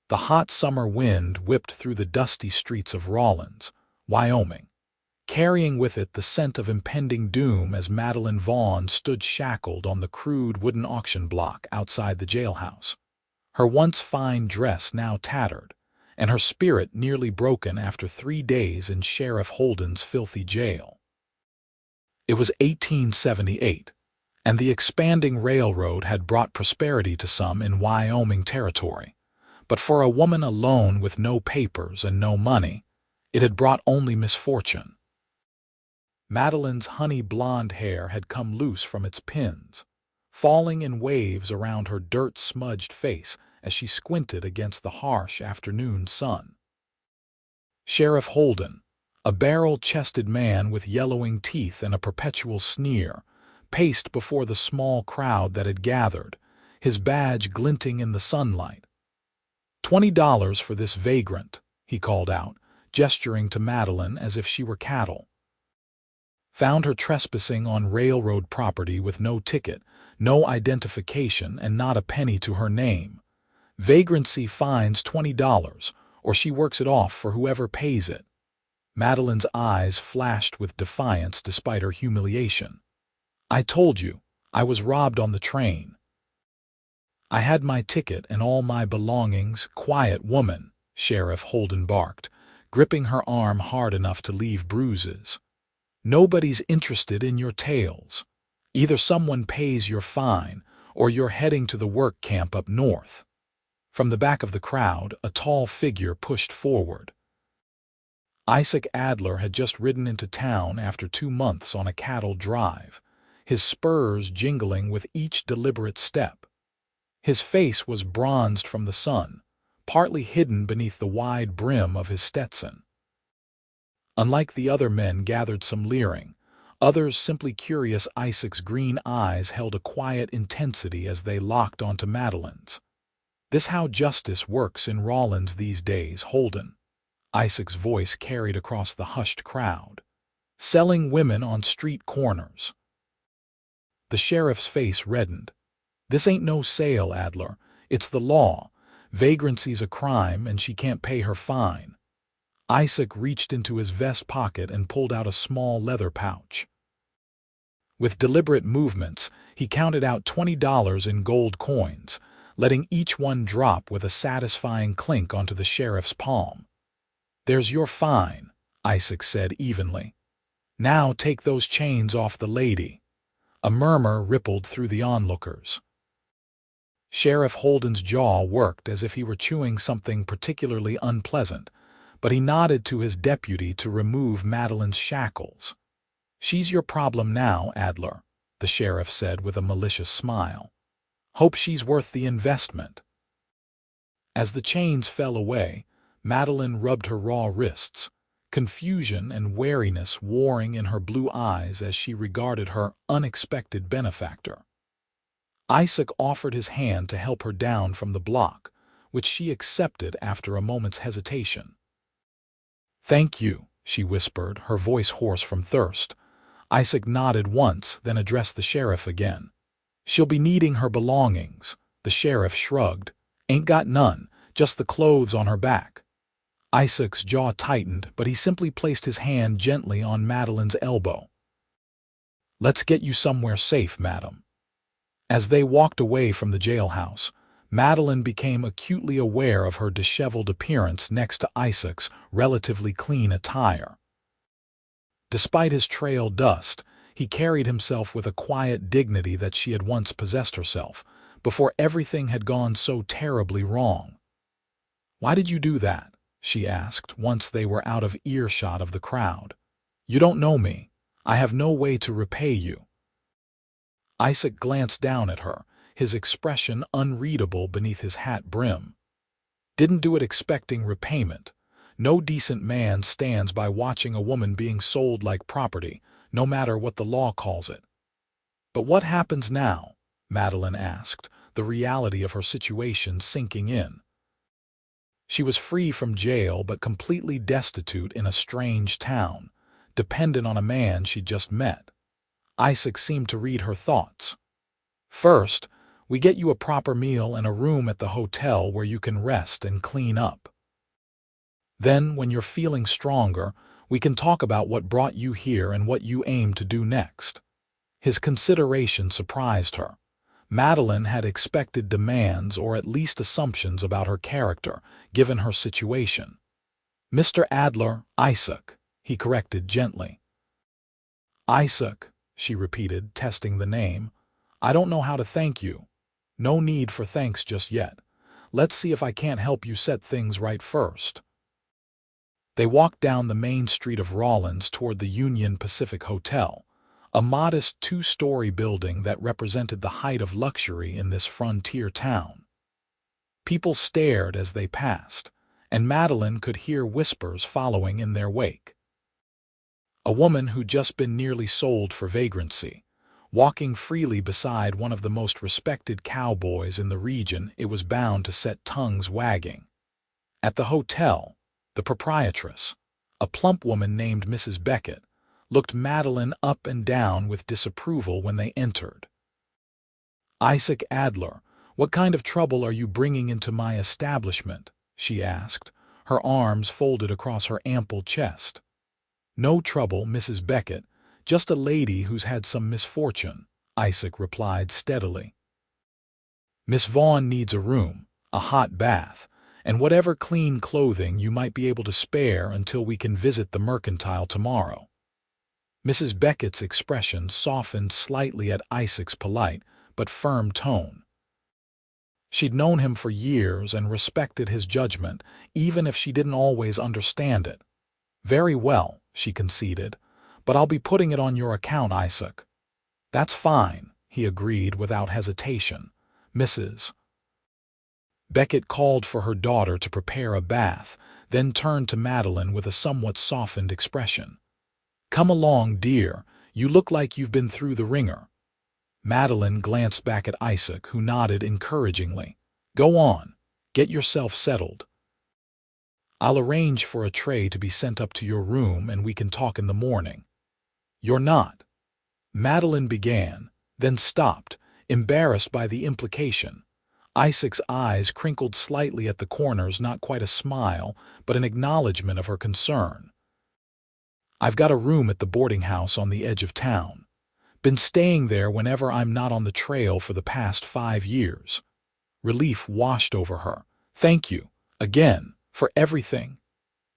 The hot summer wind whipped through the dusty streets of Rawlins, Wyoming, carrying with it the scent of impending doom as Madeline Vaughn stood shackled on the crude wooden auction block outside the jailhouse, her once fine dress now tattered, and her spirit nearly broken after 3 days in Sheriff Holden's filthy jail. It was 1878, and the expanding railroad had brought prosperity to some in Wyoming territory. But for a woman alone with no papers and no money, it had brought only misfortune. Madeline's honey-blonde hair had come loose from its pins, falling in waves around her dirt-smudged face as she squinted against the harsh afternoon sun. Sheriff Holden, a barrel-chested man with yellowing teeth and a perpetual sneer, paced before the small crowd that had gathered, his badge glinting in the sunlight. $20 for this vagrant, he called out, gesturing to Madeline as if she were cattle. Found her trespassing on railroad property with no ticket, no identification, and not a penny to her name. Vagrancy fines $20, or she works it off for whoever pays it. Madeline's eyes flashed with defiance despite her humiliation. I told you, I was robbed on the train. I had my ticket and all my belongings. Quiet, woman, Sheriff Holden barked, gripping her arm hard enough to leave bruises. Nobody's interested in your tales. Either someone pays your fine, or you're heading to the work camp up north. From the back of the crowd, a tall figure pushed forward. Isaac Adler had just ridden into town after 2 months on a cattle drive, his spurs jingling with each deliberate step. His face was bronzed from the sun, partly hidden beneath the wide brim of his Stetson. Unlike the other men gathered some leering, others simply curious, Isaac's green eyes held a quiet intensity as they locked onto Madeline's. This how justice works in Rawlins these days, Holden. Isaac's voice carried across the hushed crowd. Selling women on street corners. The sheriff's face reddened. This ain't no sale, Adler. It's the law. Vagrancy's a crime and she can't pay her fine. Isaac reached into his vest pocket and pulled out a small leather pouch. With deliberate movements, he counted out $20 in gold coins, letting each one drop with a satisfying clink onto the sheriff's palm. There's your fine, Isaac said evenly. Now take those chains off the lady. A murmur rippled through the onlookers. Sheriff Holden's jaw worked as if he were chewing something particularly unpleasant, but he nodded to his deputy to remove Madeline's shackles. She's your problem now, Adler, the sheriff said with a malicious smile. Hope she's worth the investment. As the chains fell away, Madeline rubbed her raw wrists, confusion and wariness warring in her blue eyes as she regarded her unexpected benefactor. Isaac offered his hand to help her down from the block, which she accepted after a moment's hesitation. Thank you, she whispered, her voice hoarse from thirst. Isaac nodded once, then addressed the sheriff again. She'll be needing her belongings. The sheriff shrugged. Ain't got none, just the clothes on her back. Isaac's jaw tightened, but he simply placed his hand gently on Madeline's elbow. Let's get you somewhere safe, madam. As they walked away from the jailhouse, Madeline became acutely aware of her disheveled appearance next to Isaac's relatively clean attire. Despite his trail dust, he carried himself with a quiet dignity that she had once possessed herself, before everything had gone so terribly wrong. Why did you do that? She asked, once they were out of earshot of the crowd. You don't know me. I have no way to repay you. Isaac glanced down at her, his expression unreadable beneath his hat brim. Didn't do it expecting repayment. No decent man stands by watching a woman being sold like property, no matter what the law calls it. But what happens now? Madeline asked, the reality of her situation sinking in. She was free from jail but completely destitute in a strange town, dependent on a man she'd just met. Isaac seemed to read her thoughts. First, We get you a proper meal and a room at the hotel where you can rest and clean up. Then, when you're feeling stronger, we can talk about what brought you here and what you aim to do next." His consideration surprised her. Madeline had expected demands or at least assumptions about her character, given her situation. "Mr. Adler, Isaac," he corrected gently. "Isaac," she repeated, testing the name. "I don't know how to thank you." "No need for thanks just yet. Let's see if I can't help you set things right first." They walked down the main street of Rawlins toward the Union Pacific Hotel, a modest two-story building that represented the height of luxury in this frontier town. People stared as they passed, and Madeline could hear whispers following in their wake. A woman who'd just been nearly sold for vagrancy, walking freely beside one of the most respected cowboys in the region, it was bound to set tongues wagging. At the hotel, the proprietress, a plump woman named Mrs. Beckett, looked Madeline up and down with disapproval when they entered. "Isaac Adler, what kind of trouble are you bringing into my establishment?" she asked, her arms folded across her ample chest. "No trouble, Mrs. Beckett, just a lady who's had some misfortune," Isaac replied steadily. "Miss Vaughn needs a room, a hot bath, and whatever clean clothing you might be able to spare until we can visit the mercantile tomorrow." Mrs. Beckett's expression softened slightly at Isaac's polite but firm tone. She'd known him for years and respected his judgment, even if she didn't always understand it. "Very well," she conceded, "but I'll be putting it on your account, Isaac." "That's fine," he agreed without hesitation. Mrs. Beckett called for her daughter to prepare a bath, then turned to Madeline with a somewhat softened expression. "Come along, dear. You look like you've been through the ringer." Madeline glanced back at Isaac, who nodded encouragingly. "Go on. Get yourself settled. I'll arrange for a tray to be sent up to your room and we can talk in the morning." "You're not—" Madeline began, then stopped, embarrassed by the implication. Isaac's eyes crinkled slightly at the corners, not quite a smile, but an acknowledgement of her concern. "I've got a room at the boarding house on the edge of town. Been staying there whenever I'm not on the trail for the past 5 years. Relief washed over her. "Thank you, again, for everything.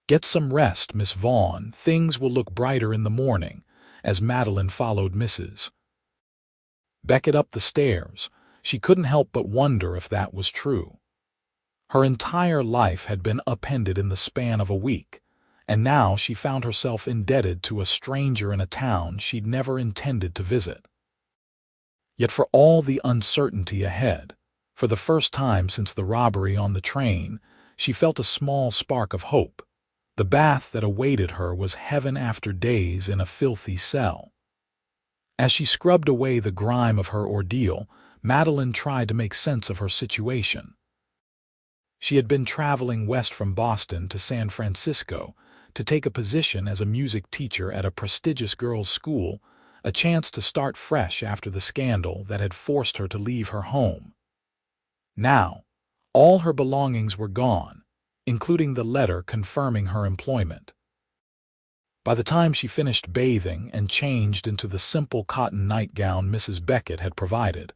Get some rest, Miss Vaughn. Things will look brighter in the morning," as Madeline followed Mrs. Beckett up the stairs. She couldn't help but wonder if that was true. Her entire life had been upended in the span of a week, and now she found herself indebted to a stranger in a town she'd never intended to visit. Yet for all the uncertainty ahead, for the first time since the robbery on the train, she felt a small spark of hope. The bath that awaited her was heaven after days in a filthy cell. As she scrubbed away the grime of her ordeal, Madeline tried to make sense of her situation. She had been traveling west from Boston to San Francisco to take a position as a music teacher at a prestigious girls' school, a chance to start fresh after the scandal that had forced her to leave her home. Now, all her belongings were gone, including the letter confirming her employment. By the time she finished bathing and changed into the simple cotton nightgown Mrs. Beckett had provided,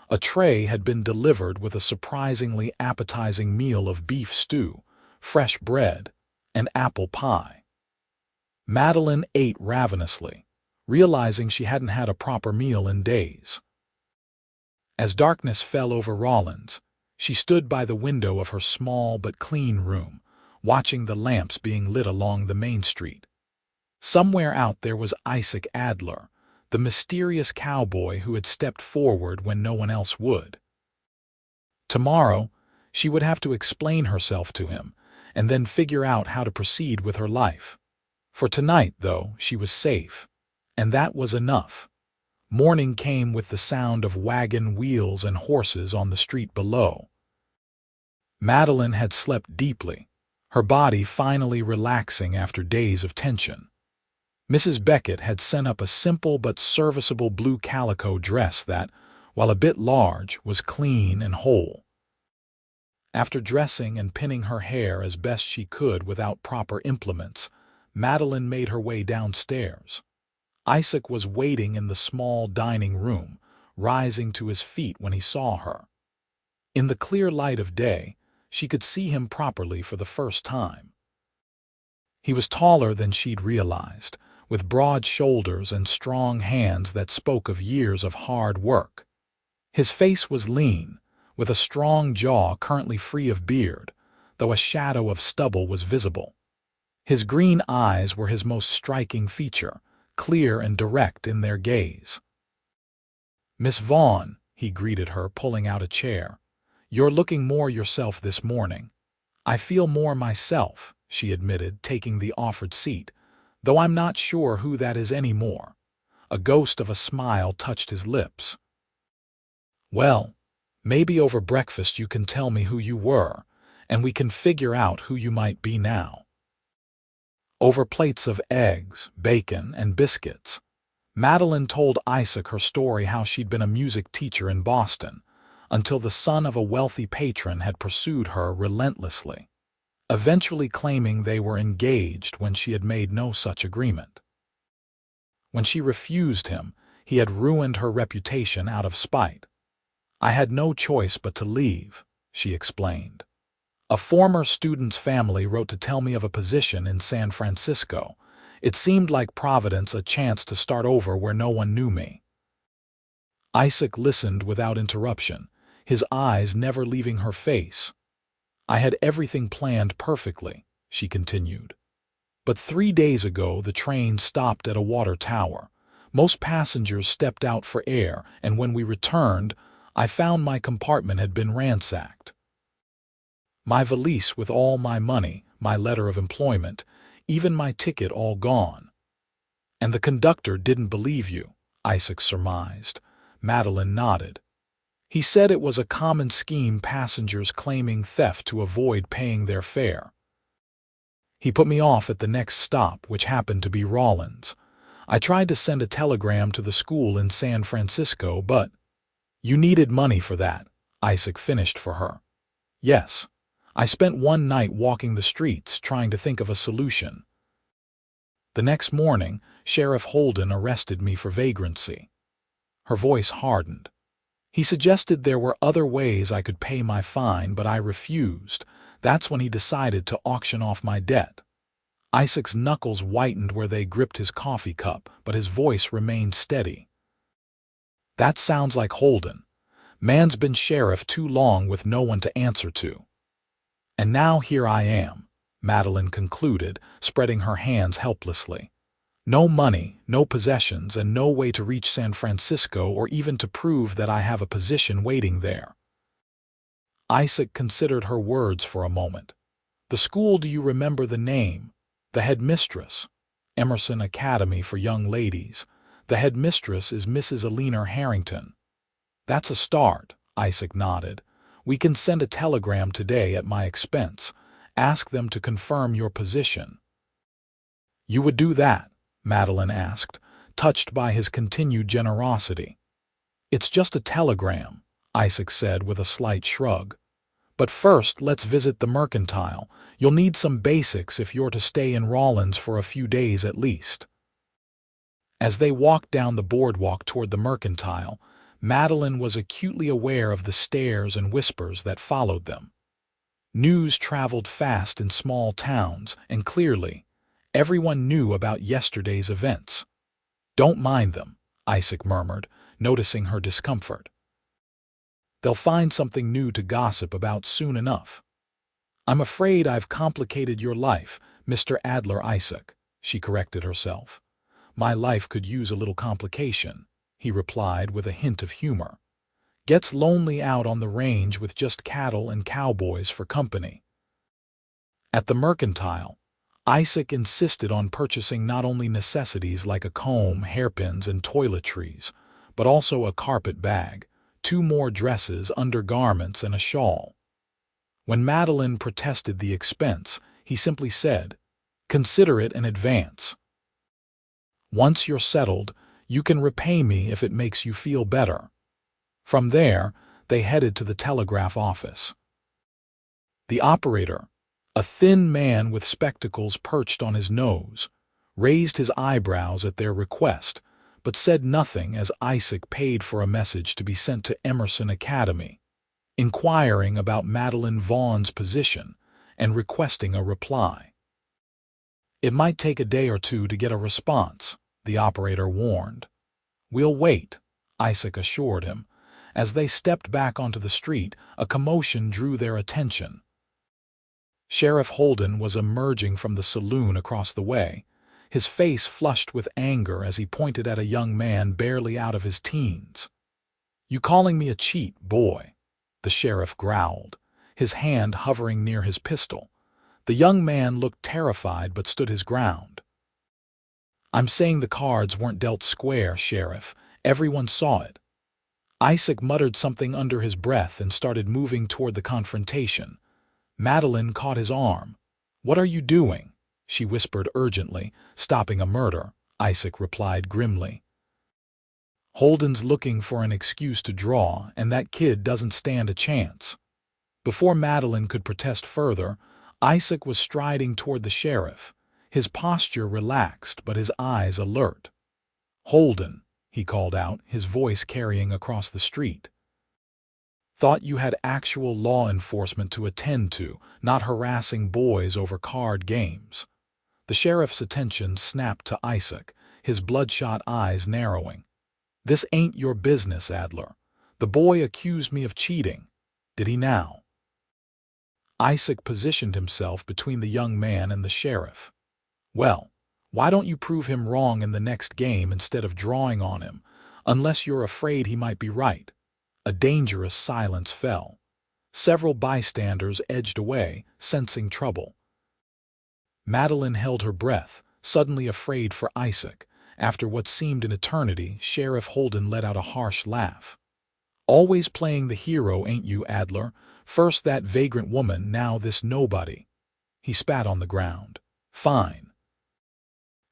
a tray had been delivered with a surprisingly appetizing meal of beef stew, fresh bread, and apple pie. Madeline ate ravenously, realizing she hadn't had a proper meal in days. As darkness fell over Rawlins, she stood by the window of her small but clean room, watching the lamps being lit along the main street. Somewhere out there was Isaac Adler, the mysterious cowboy who had stepped forward when no one else would. Tomorrow, she would have to explain herself to him, and then figure out how to proceed with her life. For tonight, though, she was safe, and that was enough. Morning came with the sound of wagon wheels and horses on the street below. Madeline had slept deeply, her body finally relaxing after days of tension. Mrs. Beckett had sent up a simple but serviceable blue calico dress that, while a bit large, was clean and whole. After dressing and pinning her hair as best she could without proper implements, Madeline made her way downstairs. Isaac was waiting in the small dining room, rising to his feet when he saw her. In the clear light of day, she could see him properly for the first time. He was taller than she'd realized, with broad shoulders and strong hands that spoke of years of hard work. His face was lean, with a strong jaw currently free of beard, though a shadow of stubble was visible. His green eyes were his most striking feature, clear and direct in their gaze. "Miss Vaughn," he greeted her, pulling out a chair. "You're looking more yourself this morning." "I feel more myself," she admitted, taking the offered seat, "though I'm not sure who that is anymore." A ghost of a smile touched his lips. "Well, maybe over breakfast you can tell me who you were, and we can figure out who you might be now." Over plates of eggs, bacon, and biscuits, Madeline told Isaac her story how she'd been a music teacher in Boston, until the son of a wealthy patron had pursued her relentlessly, eventually claiming they were engaged when she had made no such agreement. When she refused him, he had ruined her reputation out of spite. "I had no choice but to leave," she explained. "A former student's family wrote to tell me of a position in San Francisco. It seemed like Providence, a chance to start over where no one knew me." Isaac listened without interruption, his eyes never leaving her face. "I had everything planned perfectly," she continued. "But 3 days ago the train stopped at a water tower. Most passengers stepped out for air, and when we returned, I found my compartment had been ransacked. My valise with all my money, my letter of employment, even my ticket all gone." "And the conductor didn't believe you," Isaac surmised. Madeline nodded. "He said it was a common scheme, passengers claiming theft to avoid paying their fare. He put me off at the next stop, which happened to be Rawlins. I tried to send a telegram to the school in San Francisco, but—" "You needed money for that," Isaac finished for her. "Yes. I spent one night walking the streets trying to think of a solution. The next morning, Sheriff Holden arrested me for vagrancy." Her voice hardened. "He suggested there were other ways I could pay my fine, but I refused. That's when he decided to auction off my debt." Isaac's knuckles whitened where they gripped his coffee cup, but his voice remained steady. "That sounds like Holden. Man's been sheriff too long with no one to answer to. And now here I am," Madeline concluded, spreading her hands helplessly. "No money, no possessions, and no way to reach San Francisco or even to prove that I have a position waiting there." Isaac considered her words for a moment. "The school, do you remember the name? The headmistress. Emerson Academy for Young Ladies. The headmistress is Mrs. Alina Harrington." "That's a start," Isaac nodded. "We can send a telegram today at my expense. Ask them to confirm your position." "You would do that?" Madeline asked, touched by his continued generosity. "It's just a telegram," Isaac said with a slight shrug. "But first, let's visit the Mercantile. You'll need some basics if you're to stay in Rawlins for a few days at least." As they walked down the boardwalk toward the Mercantile, Madeline was acutely aware of the stares and whispers that followed them. News traveled fast in small towns, and clearly, everyone knew about yesterday's events. "Don't mind them," Isaac murmured, noticing her discomfort. "They'll find something new to gossip about soon enough." "I'm afraid I've complicated your life, Mr. Adler Isaac," she corrected herself. "My life could use a little complication," he replied with a hint of humor. "Gets lonely out on the range with just cattle and cowboys for company." At the Mercantile, Isaac insisted on purchasing not only necessities like a comb, hairpins, and toiletries, but also a carpet bag, 2 more dresses, undergarments, and a shawl. When Madeline protested the expense, he simply said, "Consider it in advance. Once you're settled, you can repay me if it makes you feel better." From there, they headed to the telegraph office. The operator, a thin man with spectacles perched on his nose, raised his eyebrows at their request, but said nothing as Isaac paid for a message to be sent to Emerson Academy, inquiring about Madeline Vaughn's position and requesting a reply. "It might take a day or two to get a response," the operator warned. "We'll wait," Isaac assured him. As they stepped back onto the street, a commotion drew their attention. Sheriff Holden was emerging from the saloon across the way, his face flushed with anger as he pointed at a young man barely out of his teens. "You calling me a cheat, boy?" the sheriff growled, his hand hovering near his pistol. The young man looked terrified but stood his ground. "I'm saying the cards weren't dealt square, Sheriff. Everyone saw it." Isaac muttered something under his breath and started moving toward the confrontation. Madeline caught his arm. "What are you doing?" she whispered urgently. "Stopping a murder," Isaac replied grimly. "Holden's looking for an excuse to draw, and that kid doesn't stand a chance." Before Madeline could protest further, Isaac was striding toward the sheriff, his posture relaxed but his eyes alert. "Holden," he called out, his voice carrying across the street. "Thought you had actual law enforcement to attend to, not harassing boys over card games." The sheriff's attention snapped to Isaac, his bloodshot eyes narrowing. "This ain't your business, Adler. The boy accused me of cheating. Did he now?" Isaac positioned himself between the young man and the sheriff. "Well, why don't you prove him wrong in the next game instead of drawing on him, unless you're afraid he might be right?" A dangerous silence fell. Several bystanders edged away, sensing trouble. Madeline held her breath, suddenly afraid for Isaac. After what seemed an eternity, Sheriff Holden let out a harsh laugh. "Always playing the hero, ain't you, Adler? First that vagrant woman, now this nobody." He spat on the ground. "Fine.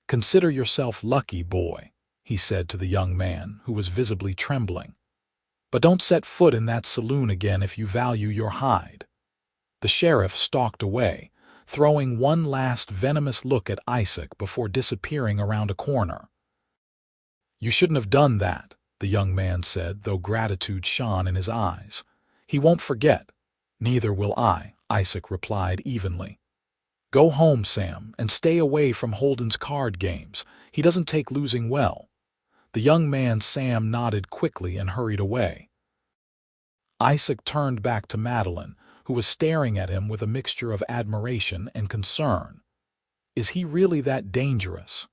Consider yourself lucky, boy," he said to the young man, who was visibly trembling. "But don't set foot in that saloon again if you value your hide." The sheriff stalked away, throwing one last venomous look at Isaac before disappearing around a corner. "You shouldn't have done that," the young man said, though gratitude shone in his eyes. "He won't forget." "Neither will I," Isaac replied evenly. "Go home, Sam, and stay away from Holden's card games. He doesn't take losing well." The young man Sam nodded quickly and hurried away. Isaac turned back to Madeline, who was staring at him with a mixture of admiration and concern. "Is he really that dangerous?"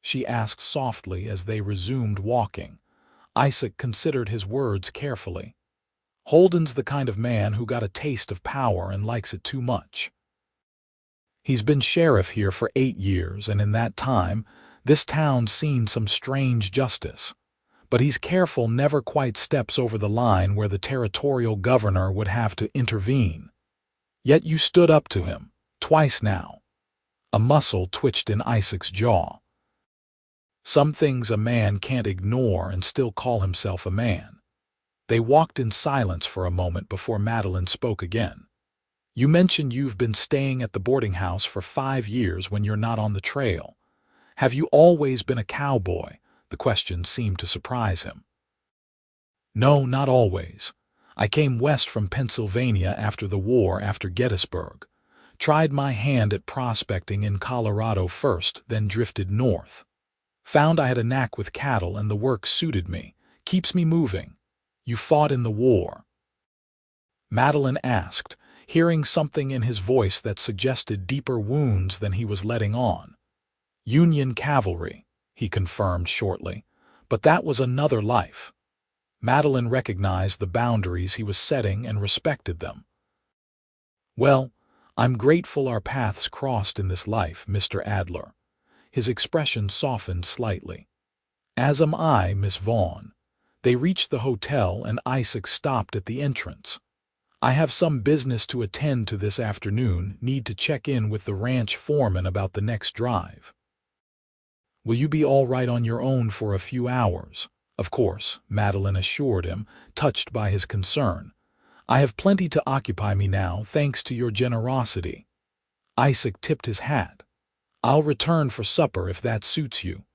she asked softly as they resumed walking. Isaac considered his words carefully. "Holden's the kind of man who got a taste of power and likes it too much. He's been sheriff here for 8 years, and in that time, this town's seen some strange justice. But he's careful never quite steps over the line where the territorial governor would have to intervene. Yet you stood up to him, twice now." A muscle twitched in Isaac's jaw. Some things a man can't ignore and still call himself a man. They walked in silence for a moment before Madeline spoke again. "You mentioned you've been staying at the boarding house for 5 years when you're not on the trail. Have you always been a cowboy?" The question seemed to surprise him. "No, not always. I came west from Pennsylvania after the war, after Gettysburg. Tried my hand at prospecting in Colorado first, then drifted north. Found I had a knack with cattle and the work suited me. Keeps me moving." "You fought in the war?" Madeline asked, hearing something in his voice that suggested deeper wounds than he was letting on. "Union cavalry," he confirmed shortly, "but that was another life." Madeline recognized the boundaries he was setting and respected them. "Well, I'm grateful our paths crossed in this life, Mr. Adler." His expression softened slightly. "As am I, Miss Vaughn." They reached the hotel and Isaac stopped at the entrance. "I have some business to attend to this afternoon, need to check in with the ranch foreman about the next drive." "Will you be all right on your own for a few hours?" Of course, Madeline assured him, touched by his concern. I have plenty to occupy me now, thanks to your generosity. Isaac tipped his hat. I'll return for supper if that suits you.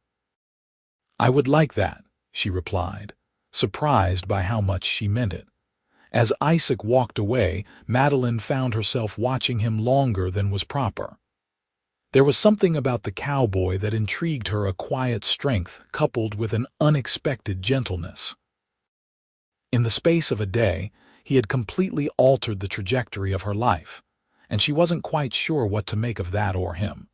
I would like that, she replied, surprised by how much she meant it. As Isaac walked away, Madeline found herself watching him longer than was proper. There was something about the cowboy that intrigued her, a quiet strength coupled with an unexpected gentleness. In the space of a day, he had completely altered the trajectory of her life, and she wasn't quite sure what to make of that or him.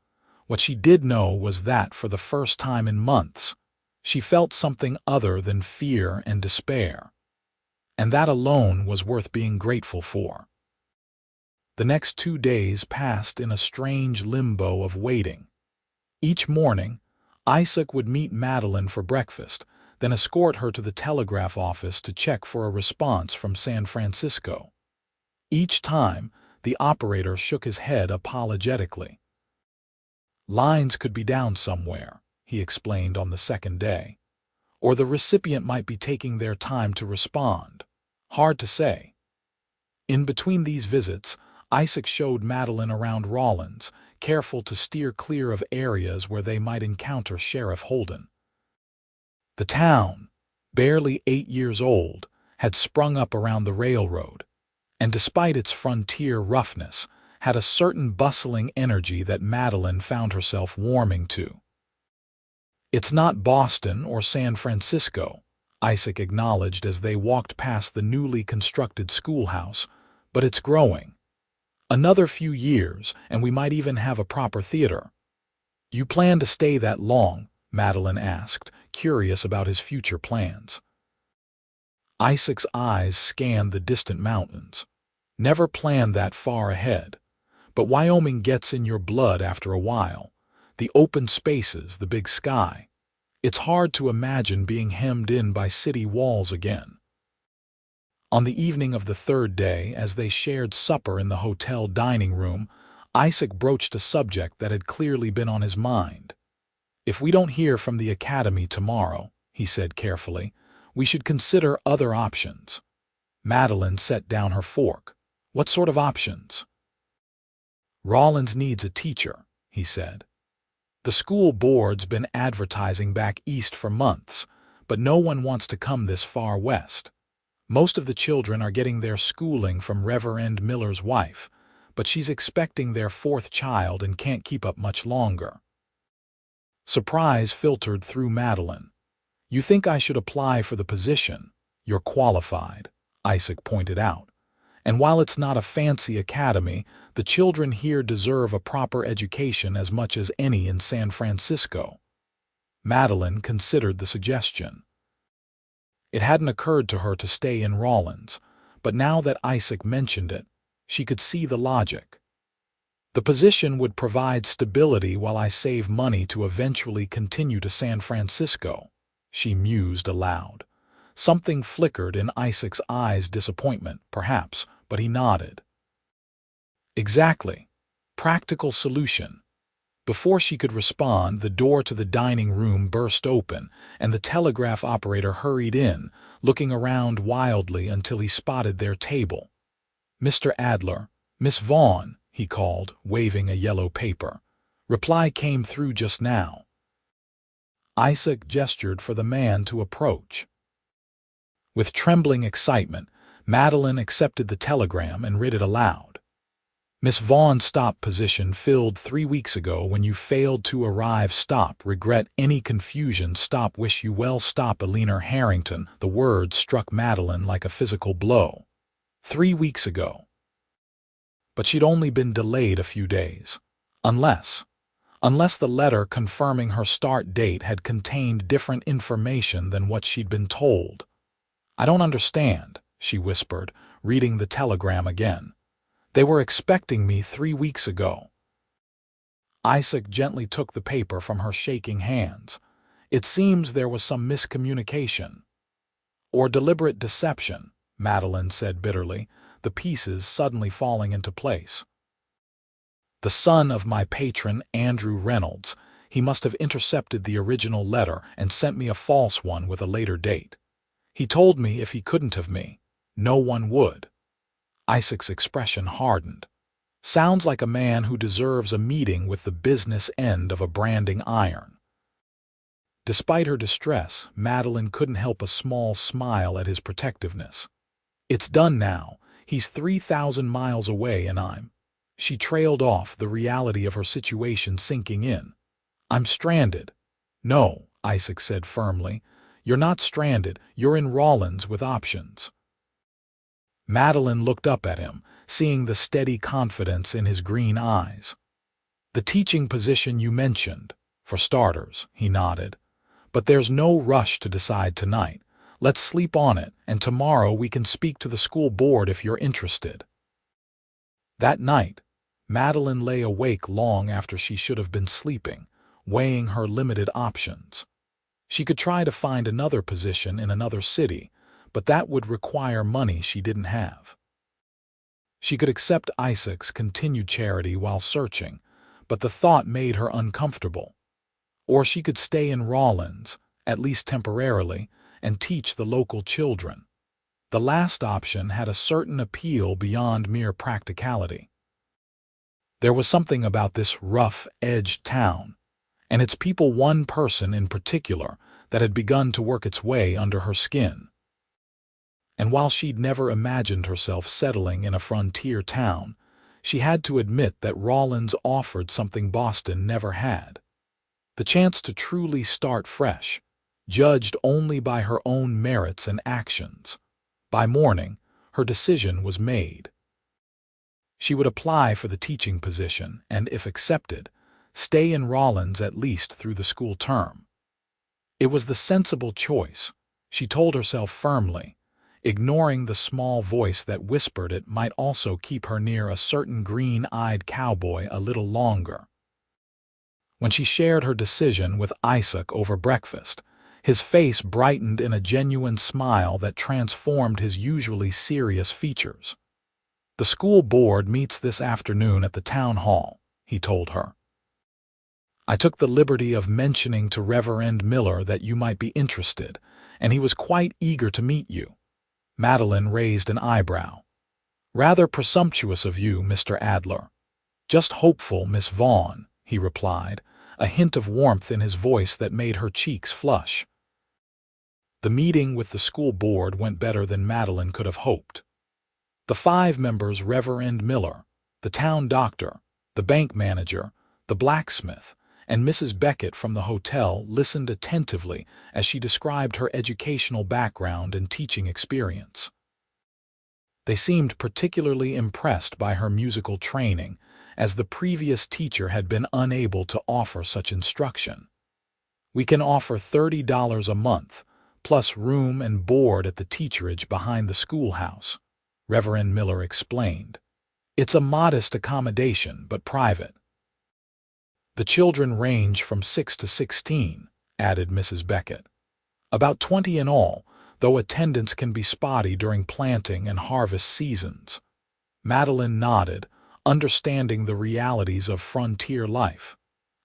What she did know was that, for the first time in months, she felt something other than fear and despair. And that alone was worth being grateful for. The next 2 days passed in a strange limbo of waiting. Each morning, Isaac would meet Madeline for breakfast, then escort her to the telegraph office to check for a response from San Francisco. Each time, the operator shook his head apologetically. Lines could be down somewhere, he explained on the second day, or the recipient might be taking their time to respond. Hard to say. In between these visits, Isaac showed Madeline around Rawlins, careful to steer clear of areas where they might encounter Sheriff Holden. The town, barely 8 years old, had sprung up around the railroad, and despite its frontier roughness, had a certain bustling energy that Madeline found herself warming to. It's not Boston or San Francisco, Isaac acknowledged as they walked past the newly constructed schoolhouse, but it's growing. Another few years, and we might even have a proper theater. You plan to stay that long? Madeline asked, curious about his future plans. Isaac's eyes scanned the distant mountains. Never planned that far ahead. But Wyoming gets in your blood after a while. The open spaces, the big sky. It's hard to imagine being hemmed in by city walls again. On the evening of the third day, as they shared supper in the hotel dining room, Isaac broached a subject that had clearly been on his mind. If we don't hear from the academy tomorrow, he said carefully, we should consider other options. Madeline set down her fork. What sort of options? Rawlins needs a teacher, he said. The school board's been advertising back east for months, but no one wants to come this far west. Most of the children are getting their schooling from Reverend Miller's wife, but she's expecting their 4th child and can't keep up much longer. Surprise filtered through Madeline. You think I should apply for the position? You're qualified, Isaac pointed out. And while it's not a fancy academy, the children here deserve a proper education as much as any in San Francisco. Madeline considered the suggestion. It hadn't occurred to her to stay in Rawlins, but now that Isaac mentioned it, she could see the logic. The position would provide stability while I save money to eventually continue to San Francisco, she mused aloud. Something flickered in Isaac's eyes, disappointment, perhaps, but he nodded. Exactly. Practical solution. Before she could respond, the door to the dining room burst open, and the telegraph operator hurried in, looking around wildly until he spotted their table. Mr. Adler, Miss Vaughn, he called, waving a yellow paper. Reply came through just now. Isaac gestured for the man to approach. With trembling excitement, Madeline accepted the telegram and read it aloud. Miss Vaughn, stop position filled 3 weeks ago when you failed to arrive. Stop, regret any confusion. Stop, wish you well. Stop, Eleanor Harrington. The words struck Madeline like a physical blow. 3 weeks ago. But she'd only been delayed a few days. Unless the letter confirming her start date had contained different information than what she'd been told. I don't understand, she whispered, reading the telegram again. They were expecting me 3 weeks ago. Isaac gently took the paper from her shaking hands. It seems there was some miscommunication. Or deliberate deception, Madeline said bitterly, the pieces suddenly falling into place. The son of my patron, Andrew Reynolds, He must have intercepted the original letter and sent me a false one with a later date. He told me if he couldn't have me, no one would. Isaac's expression hardened. Sounds like a man who deserves a meeting with the business end of a branding iron. Despite her distress, Madeline couldn't help a small smile at his protectiveness. It's done now. He's 3,000 miles away and I'm... She trailed off, the reality of her situation sinking in. I'm stranded. No, Isaac said firmly. You're not stranded. You're in Rawlins with options. Madeline looked up at him, seeing the steady confidence in his green eyes. The teaching position you mentioned, for starters, he nodded. But there's no rush to decide tonight. Let's sleep on it, and tomorrow we can speak to the school board if you're interested. That night, Madeline lay awake long after she should have been sleeping, weighing her limited options. She could try to find another position in another city, but that would require money she didn't have. She could accept Isaac's continued charity while searching, but the thought made her uncomfortable. Or she could stay in Rawlins, at least temporarily, and teach the local children. The last option had a certain appeal beyond mere practicality. There was something about this rough-edged town, and its people, one person in particular, that had begun to work its way under her skin. And while she'd never imagined herself settling in a frontier town, she had to admit that Rawlins offered something Boston never had. The chance to truly start fresh, judged only by her own merits and actions. By morning, her decision was made. She would apply for the teaching position and, if accepted, stay in Rawlins at least through the school term. It was the sensible choice, she told herself firmly, ignoring the small voice that whispered it might also keep her near a certain green-eyed cowboy a little longer. When she shared her decision with Isaac over breakfast, his face brightened in a genuine smile that transformed his usually serious features. "The school board meets this afternoon at the town hall," he told her. "I took the liberty of mentioning to Reverend Miller that you might be interested, and he was quite eager to meet you." Madeline raised an eyebrow. "Rather presumptuous of you, Mr. Adler." "Just hopeful, Miss Vaughn," he replied, a hint of warmth in his voice that made her cheeks flush. The meeting with the school board went better than Madeline could have hoped. The 5 members, Reverend Miller, the town doctor, the bank manager, the blacksmith, and Mrs. Beckett from the hotel, listened attentively as she described her educational background and teaching experience. They seemed particularly impressed by her musical training, as the previous teacher had been unable to offer such instruction. "We can offer $30 a month, plus room and board at the teacherage behind the schoolhouse," Reverend Miller explained. "It's a modest accommodation, but private." "The children range from 6 to 16, added Mrs. Beckett. "About 20 in all, though attendance can be spotty during planting and harvest seasons." Madeline nodded, understanding the realities of frontier life.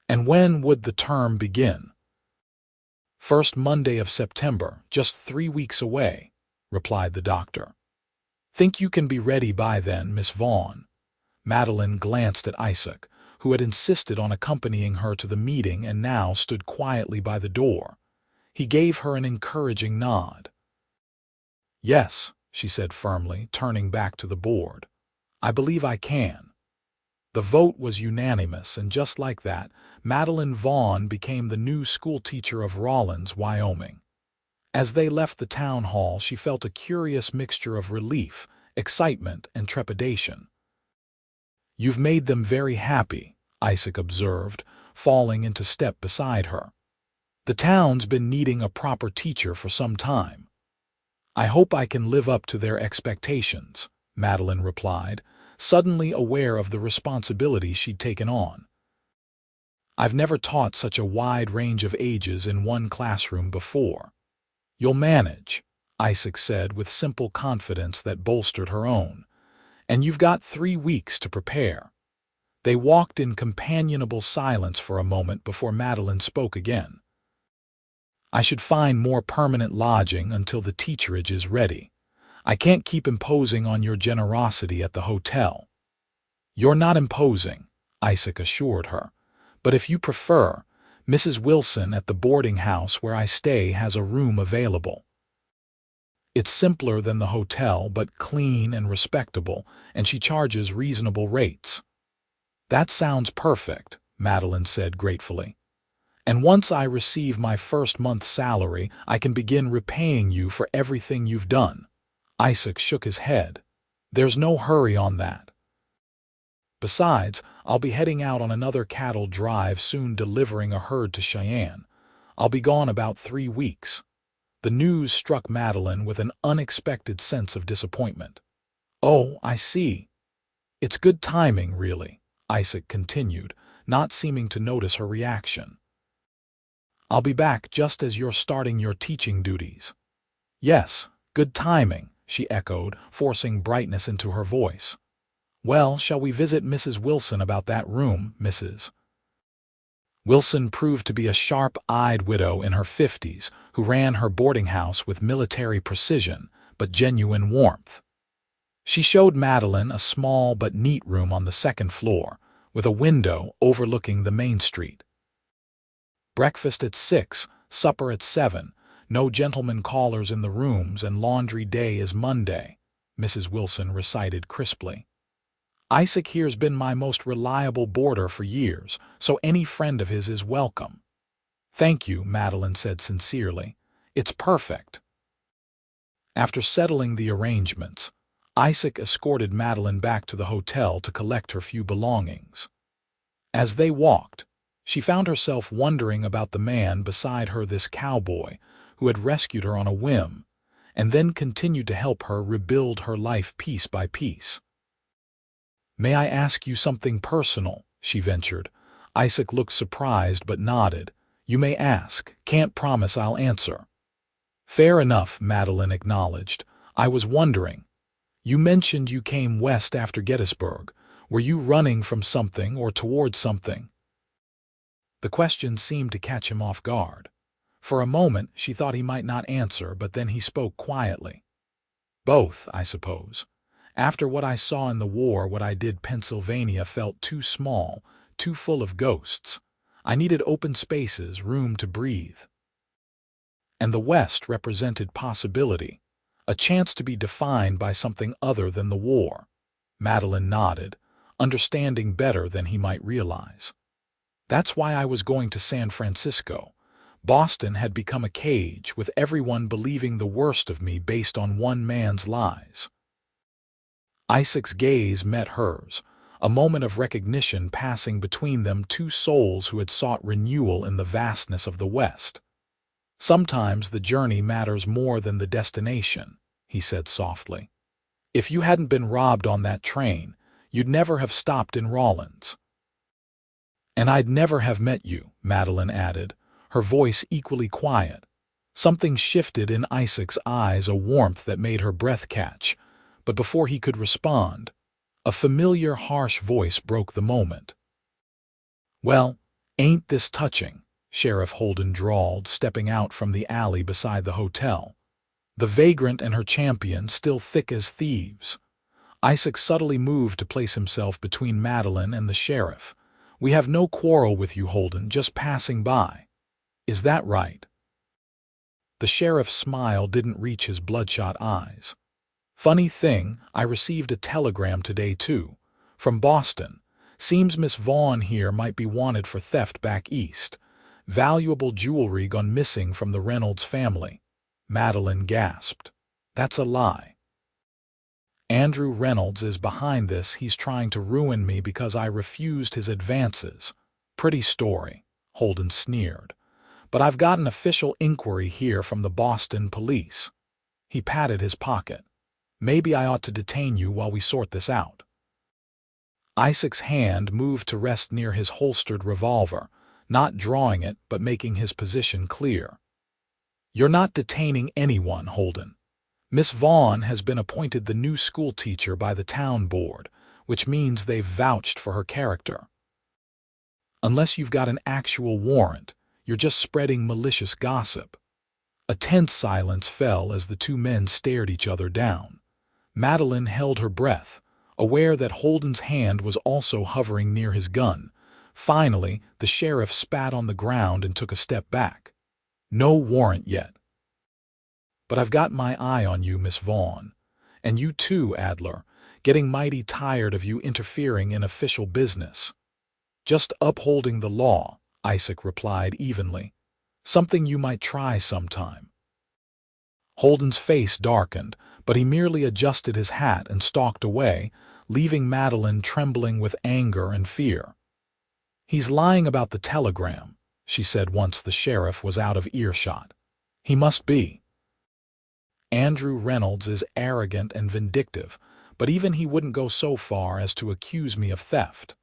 "And when would the term begin?" "First Monday of September, just 3 weeks away," replied the doctor. "Think you can be ready by then, Miss Vaughn?" Madeline glanced at Isaac, who had insisted on accompanying her to the meeting and now stood quietly by the door. He gave her an encouraging nod. "Yes," she said firmly, turning back to the board. "I believe I can." The vote was unanimous, and just like that, Madeline Vaughn became the new schoolteacher of Rawlins, Wyoming. As they left the town hall, she felt a curious mixture of relief, excitement, and trepidation. "You've made them very happy," Isaac observed, falling into step beside her. "The town's been needing a proper teacher for some time." "I hope I can live up to their expectations," Madeline replied, suddenly aware of the responsibility she'd taken on. "I've never taught such a wide range of ages in one classroom before." "You'll manage," Isaac said with simple confidence that bolstered her own. "And you've got 3 weeks to prepare." They walked in companionable silence for a moment before Madeline spoke again. I should find more permanent lodging until the teacherage is ready. I can't keep imposing on your generosity at the hotel. You're not imposing, Isaac assured her. But if you prefer, Mrs. Wilson at the boarding house where I stay has a room available. It's simpler than the hotel, but clean and respectable, and she charges reasonable rates. That sounds perfect, Madeline said gratefully. And once I receive my first month's salary, I can begin repaying you for everything you've done. Isaac shook his head. There's no hurry on that. Besides, I'll be heading out on another cattle drive soon, delivering a herd to Cheyenne. I'll be gone about 3 weeks. The news struck Madeline with an unexpected sense of disappointment. Oh, I see. It's good timing, really, Isaac continued, not seeming to notice her reaction. I'll be back just as you're starting your teaching duties. Yes, good timing, she echoed, forcing brightness into her voice. Well, shall we visit Mrs. Wilson about that room, Mrs. Wilson proved to be a sharp-eyed widow in her 50s who ran her boarding house with military precision but genuine warmth. She showed Madeline a small but neat room on the 2nd floor, with a window overlooking the main street. Breakfast at 6, supper at 7, no gentlemen callers in the rooms, and laundry day is Monday, Mrs. Wilson recited crisply. Isaac here's been my most reliable boarder for years, so any friend of his is welcome. Thank you, Madeline said sincerely. It's perfect. After settling the arrangements, Isaac escorted Madeline back to the hotel to collect her few belongings. As they walked, she found herself wondering about the man beside her, this cowboy, who had rescued her on a whim, and then continued to help her rebuild her life piece by piece. May I ask you something personal? She ventured. Isaac looked surprised but nodded. You may ask. Can't promise I'll answer. Fair enough, Madeline acknowledged. I was wondering. You mentioned you came west after Gettysburg. Were you running from something or towards something? The question seemed to catch him off guard. For a moment she thought he might not answer, but then he spoke quietly. Both, I suppose. After what I saw in the war, what I did, Pennsylvania felt too small, too full of ghosts. I needed open spaces, room to breathe. And the West represented possibility, a chance to be defined by something other than the war. Madeline nodded, understanding better than he might realize. That's why I was going to San Francisco. Boston had become a cage, with everyone believing the worst of me based on one man's lies. Isaac's gaze met hers, a moment of recognition passing between them, two souls who had sought renewal in the vastness of the West. Sometimes the journey matters more than the destination, he said softly. If you hadn't been robbed on that train, you'd never have stopped in Rawlins. And I'd never have met you, Madeline added, her voice equally quiet. Something shifted in Isaac's eyes, a warmth that made her breath catch. But before he could respond, a familiar, harsh voice broke the moment. Well, ain't this touching? Sheriff Holden drawled, stepping out from the alley beside the hotel. The vagrant and her champion still thick as thieves. Isaac subtly moved to place himself between Madeline and the sheriff. We have no quarrel with you, Holden, just passing by. Is that right? The sheriff's smile didn't reach his bloodshot eyes. Funny thing, I received a telegram today, too. From Boston. Seems Miss Vaughn here might be wanted for theft back east. Valuable jewelry gone missing from the Reynolds family. Madeline gasped. That's a lie. Andrew Reynolds is behind this. He's trying to ruin me because I refused his advances. Pretty story, Holden sneered. But I've got an official inquiry here from the Boston police. He patted his pocket. Maybe I ought to detain you while we sort this out. Isaac's hand moved to rest near his holstered revolver, not drawing it but making his position clear. You're not detaining anyone, Holden. Miss Vaughn has been appointed the new school teacher by the town board. which means they've vouched for her character. Unless you've got an actual warrant, you're just spreading malicious gossip. A tense silence fell as the two men stared each other down. Madeline held her breath, aware that Holden's hand was also hovering near his gun. Finally, the sheriff spat on the ground and took a step back. "No warrant yet. But I've got my eye on you, Miss Vaughn. And you too, Adler, getting mighty tired of you interfering in official business." "Just upholding the law," Isaac replied evenly. "Something you might try sometime." Holden's face darkened, but he merely adjusted his hat and stalked away, leaving Madeline trembling with anger and fear. "He's lying about the telegram," she said once the sheriff was out of earshot. "He must be. Andrew Reynolds is arrogant and vindictive, but even he wouldn't go so far as to accuse me of theft."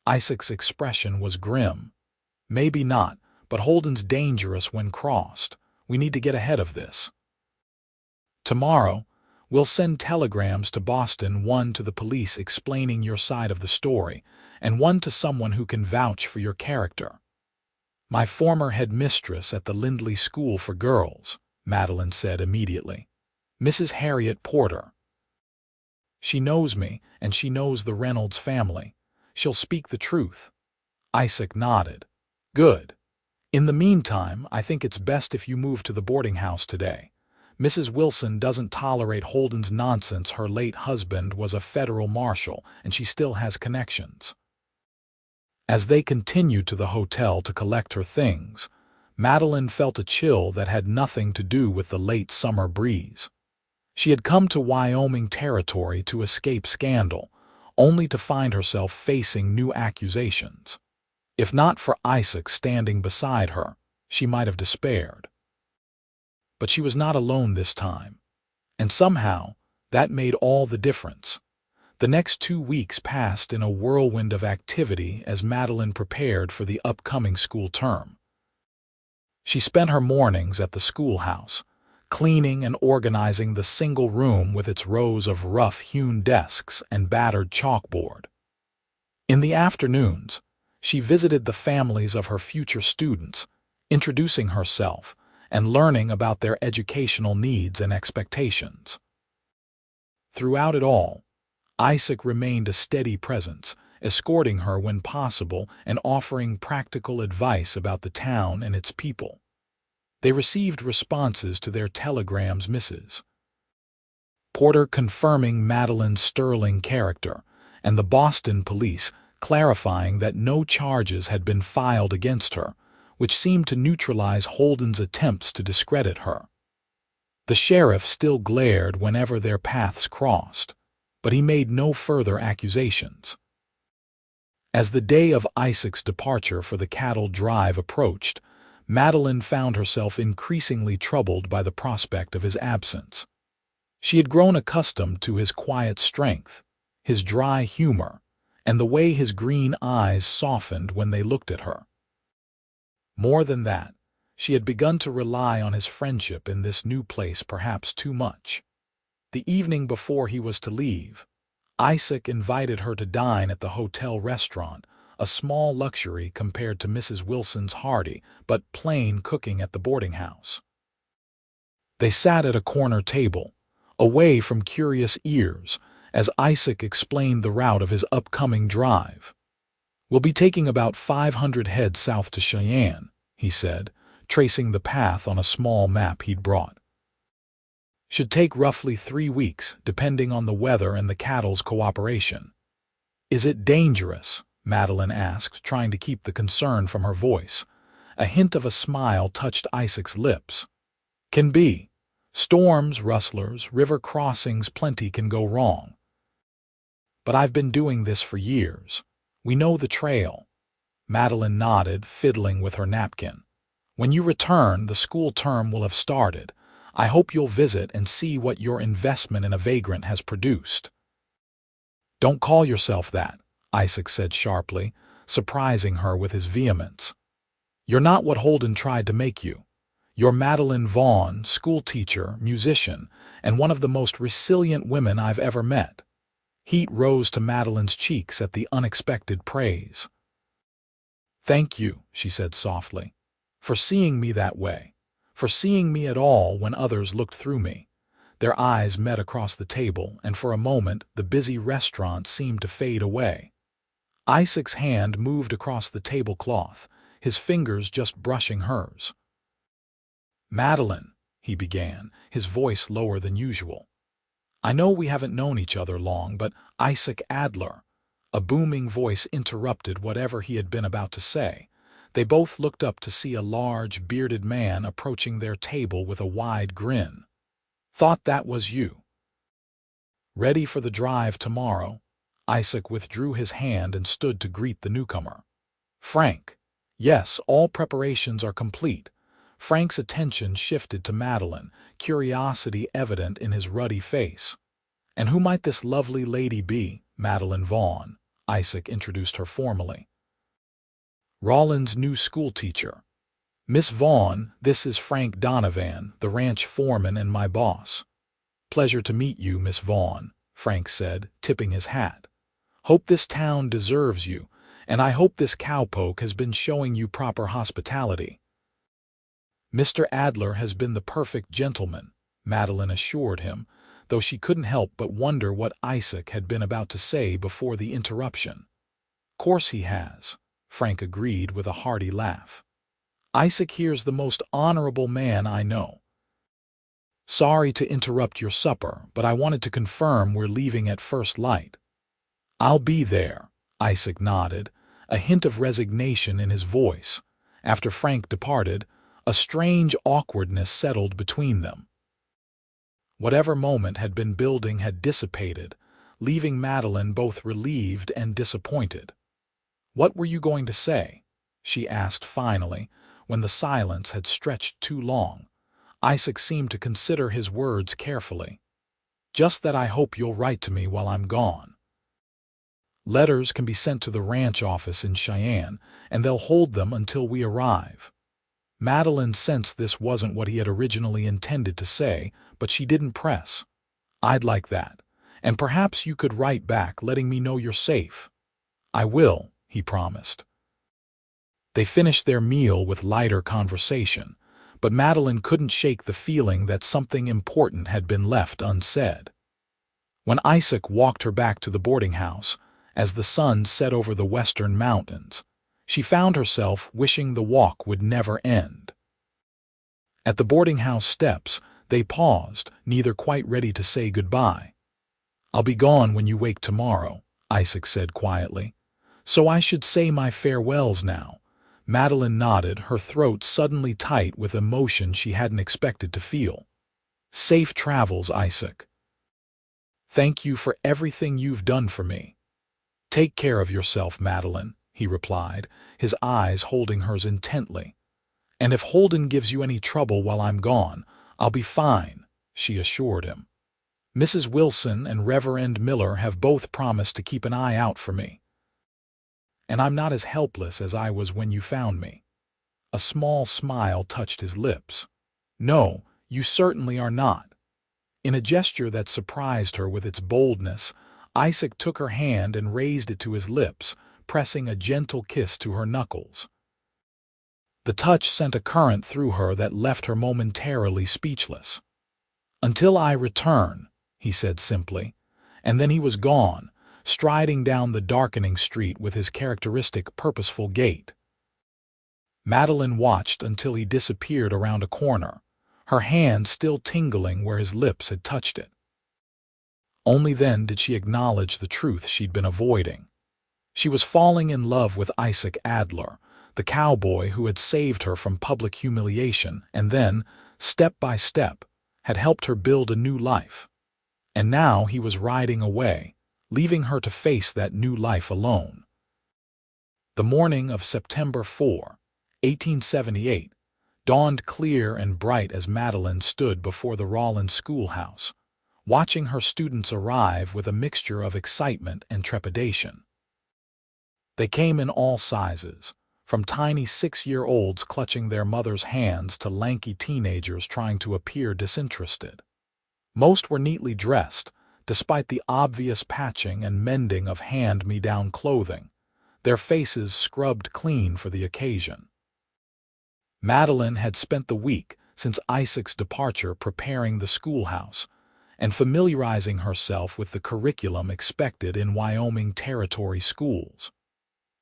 Isaac's expression was grim. "Maybe not, but Holden's dangerous when crossed. We need to get ahead of this. Tomorrow, we'll send telegrams to Boston, one to the police explaining your side of the story, and one to someone who can vouch for your character." "My former headmistress at the Lindley School for Girls," Madeline said immediately. "Mrs. Harriet Porter. She knows me, and she knows the Reynolds family. She'll speak the truth." Isaac nodded. "Good. In the meantime, I think it's best if you move to the boarding house today. Mrs. Wilson doesn't tolerate Holden's nonsense. Her late husband was a federal marshal, and she still has connections." As they continued to the hotel to collect her things, Madeline felt a chill that had nothing to do with the late summer breeze. She had come to Wyoming territory to escape scandal, only to find herself facing new accusations. If not for Isaac standing beside her, she might have despaired. But she was not alone this time, and somehow that made all the difference. The next 2 weeks passed in a whirlwind of activity as Madeline prepared for the upcoming school term. She spent her mornings at the schoolhouse, cleaning and organizing the single room with its rows of rough-hewn desks and battered chalkboard. In the afternoons, she visited the families of her future students, introducing herself and learning about their educational needs and expectations. Throughout it all, Isaac remained a steady presence, escorting her when possible and offering practical advice about the town and its people. They received responses to their telegrams, Mrs. Porter confirming Madeline's sterling character, and the Boston police clarifying that no charges had been filed against her, which seemed to neutralize Holden's attempts to discredit her. The sheriff still glared whenever their paths crossed, but he made no further accusations. As the day of Isaac's departure for the cattle drive approached, Madeline found herself increasingly troubled by the prospect of his absence. She had grown accustomed to his quiet strength, his dry humor, and the way his green eyes softened when they looked at her. More than that, she had begun to rely on his friendship in this new place perhaps too much. The evening before he was to leave, Isaac invited her to dine at the hotel restaurant, a small luxury compared to Mrs. Wilson's hearty but plain cooking at the boarding house. They sat at a corner table, away from curious ears, as Isaac explained the route of his upcoming drive. "We'll be taking about 500 head south to Cheyenne," he said, tracing the path on a small map he'd brought. "Should take roughly 3 weeks, depending on the weather and the cattle's cooperation." "Is it dangerous?" Madeline asked, trying to keep the concern from her voice. A hint of a smile touched Isaac's lips. "Can be. Storms, rustlers, river crossings, plenty can go wrong. But I've been doing this for years. We know the trail." Madeline nodded, fiddling with her napkin. "When you return, the school term will have started. I hope you'll visit and see what your investment in a vagrant has produced." "Don't call yourself that," Isaac said sharply, surprising her with his vehemence. "You're not what Holden tried to make you. You're Madeline Vaughn, schoolteacher, musician, and one of the most resilient women I've ever met. Heat rose to Madeline's cheeks at the unexpected praise. "Thank you," she said softly, "for seeing me that way, for seeing me at all when others looked through me." Their eyes met across the table, and for a moment the busy restaurant seemed to fade away. Isaac's hand moved across the tablecloth, his fingers just brushing hers. "Madeline," he began, his voice lower than usual. "I know we haven't known each other long, but Isaac Adler—" A booming voice interrupted whatever he had been about to say. They both looked up to see a large, bearded man approaching their table with a wide grin. "Thought that was you. Ready for the drive tomorrow?" Isaac withdrew his hand and stood to greet the newcomer. "Frank." "Yes, all preparations are complete." Frank's attention shifted to Madeline, curiosity evident in his ruddy face. "And who might this lovely lady be?" "Madeline Vaughn," Isaac introduced her formally. "Rawlins' new schoolteacher. Miss Vaughn, this is Frank Donovan, the ranch foreman and my boss." "Pleasure to meet you, Miss Vaughn," Frank said, tipping his hat. "Hope this town deserves you, and I hope this cowpoke has been showing you proper hospitality." "Mr. Adler has been the perfect gentleman," Madeline assured him, though she couldn't help but wonder what Isaac had been about to say before the interruption. "Course he has," Frank agreed with a hearty laugh. "Isaac here's the most honorable man I know. Sorry to interrupt your supper, but I wanted to confirm we're leaving at first light." "I'll be there," Isaac nodded, a hint of resignation in his voice. After Frank departed, a strange awkwardness settled between them. Whatever moment had been building had dissipated, leaving Madeline both relieved and disappointed. "What were you going to say?" she asked finally, when the silence had stretched too long. Isaac seemed to consider his words carefully. "Just that I hope you'll write to me while I'm gone. Letters can be sent to the ranch office in Cheyenne, and they'll hold them until we arrive." Madeline sensed this wasn't what he had originally intended to say, but she didn't press. "I'd like that. And perhaps you could write back letting me know you're safe." "I will," he promised. They finished their meal with lighter conversation, but Madeline couldn't shake the feeling that something important had been left unsaid. When Isaac walked her back to the boarding house, as the sun set over the western mountains, she found herself wishing the walk would never end. At the boarding house steps, they paused, neither quite ready to say goodbye. "I'll be gone when you wake tomorrow," Isaac said quietly. "So I should say my farewells now." Madeline nodded, her throat suddenly tight with emotion she hadn't expected to feel. "Safe travels, Isaac. Thank you for everything you've done for me." "Take care of yourself, Madeline," he replied, his eyes holding hers intently. "And if Holden gives you any trouble while I'm gone, I'll be fine," she assured him. "Mrs. Wilson and Reverend Miller have both promised to keep an eye out for me. And I'm not as helpless as I was when you found me." A small smile touched his lips. "No, you certainly are not." In a gesture that surprised her with its boldness, Isaac took her hand and raised it to his lips, pressing a gentle kiss to her knuckles. The touch sent a current through her that left her momentarily speechless. "Until I return," he said simply, and then he was gone, striding down the darkening street with his characteristic purposeful gait. Madeline watched until he disappeared around a corner, her hand still tingling where his lips had touched it. Only then did she acknowledge the truth she'd been avoiding. She was falling in love with Isaac Adler, the cowboy who had saved her from public humiliation and then, step by step, had helped her build a new life. And now he was riding away, leaving her to face that new life alone. The morning of September 4, 1878, dawned clear and bright as Madeline stood before the Rawlins schoolhouse, watching her students arrive with a mixture of excitement and trepidation. They came in all sizes, from tiny 6-year-olds clutching their mothers' hands to lanky teenagers trying to appear disinterested. Most were neatly dressed, despite the obvious patching and mending of hand-me-down clothing, their faces scrubbed clean for the occasion. Madeline had spent the week since Isaac's departure preparing the schoolhouse and familiarizing herself with the curriculum expected in Wyoming Territory schools.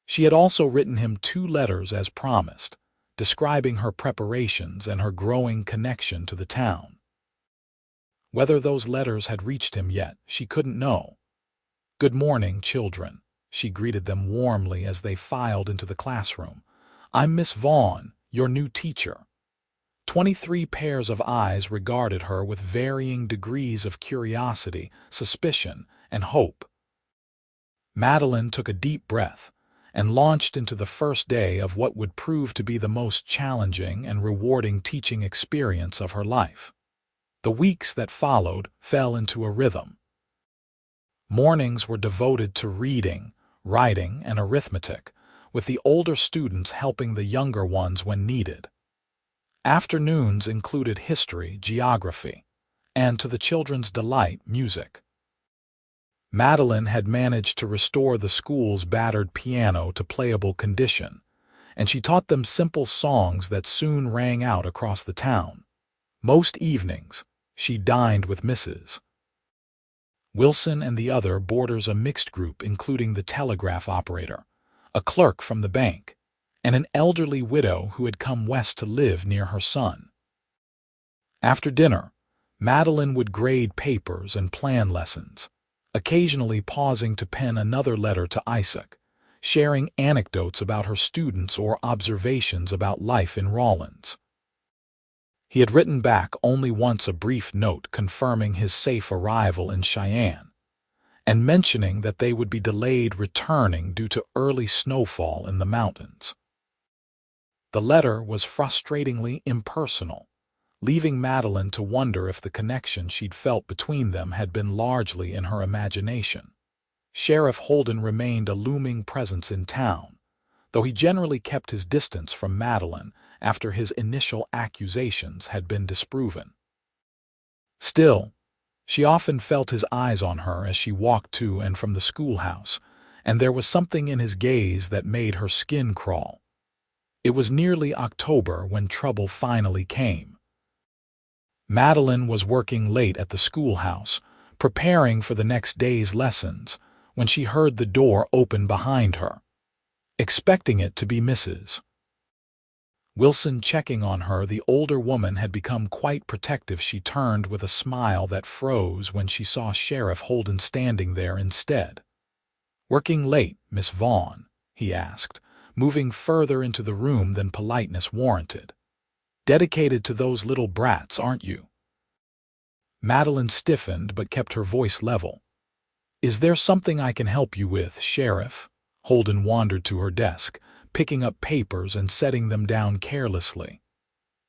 She had also written him 2 letters as promised, describing her preparations and her growing connection to the town. Whether those letters had reached him yet, she couldn't know. "Good morning, children," she greeted them warmly as they filed into the classroom. "I'm Miss Vaughn, your new teacher." 23 pairs of eyes regarded her with varying degrees of curiosity, suspicion, and hope. Madeline took a deep breath and launched into the first day of what would prove to be the most challenging and rewarding teaching experience of her life. The weeks that followed fell into a rhythm. Mornings were devoted to reading, writing, and arithmetic, with the older students helping the younger ones when needed. Afternoons included history, geography, and, to the children's delight, music. Madeline had managed to restore the school's battered piano to playable condition, and she taught them simple songs that soon rang out across the town. Most evenings, she dined with Mrs. Wilson and the other boarders, a mixed group including the telegraph operator, a clerk from the bank, and an elderly widow who had come west to live near her son. After dinner, Madeline would grade papers and plan lessons, occasionally pausing to pen another letter to Isaac, sharing anecdotes about her students or observations about life in Rawlins. He had written back only once, a brief note confirming his safe arrival in Cheyenne, and mentioning that they would be delayed returning due to early snowfall in the mountains. The letter was frustratingly impersonal, leaving Madeline to wonder if the connection she'd felt between them had been largely in her imagination. Sheriff Holden remained a looming presence in town, though he generally kept his distance from Madeline after his initial accusations had been disproven. Still, she often felt his eyes on her as she walked to and from the schoolhouse, and there was something in his gaze that made her skin crawl. It was nearly October when trouble finally came. Madeline was working late at the schoolhouse, preparing for the next day's lessons, when she heard the door open behind her. Expecting it to be Mrs. Wilson checking on her, the older woman had become quite protective. She turned with a smile that froze when she saw Sheriff Holden standing there instead. "Working late, Miss Vaughn?" he asked, moving further into the room than politeness warranted. "Dedicated to those little brats, aren't you?" Madeline stiffened but kept her voice level. "Is there something I can help you with, Sheriff?" Holden wandered to her desk, picking up papers and setting them down carelessly.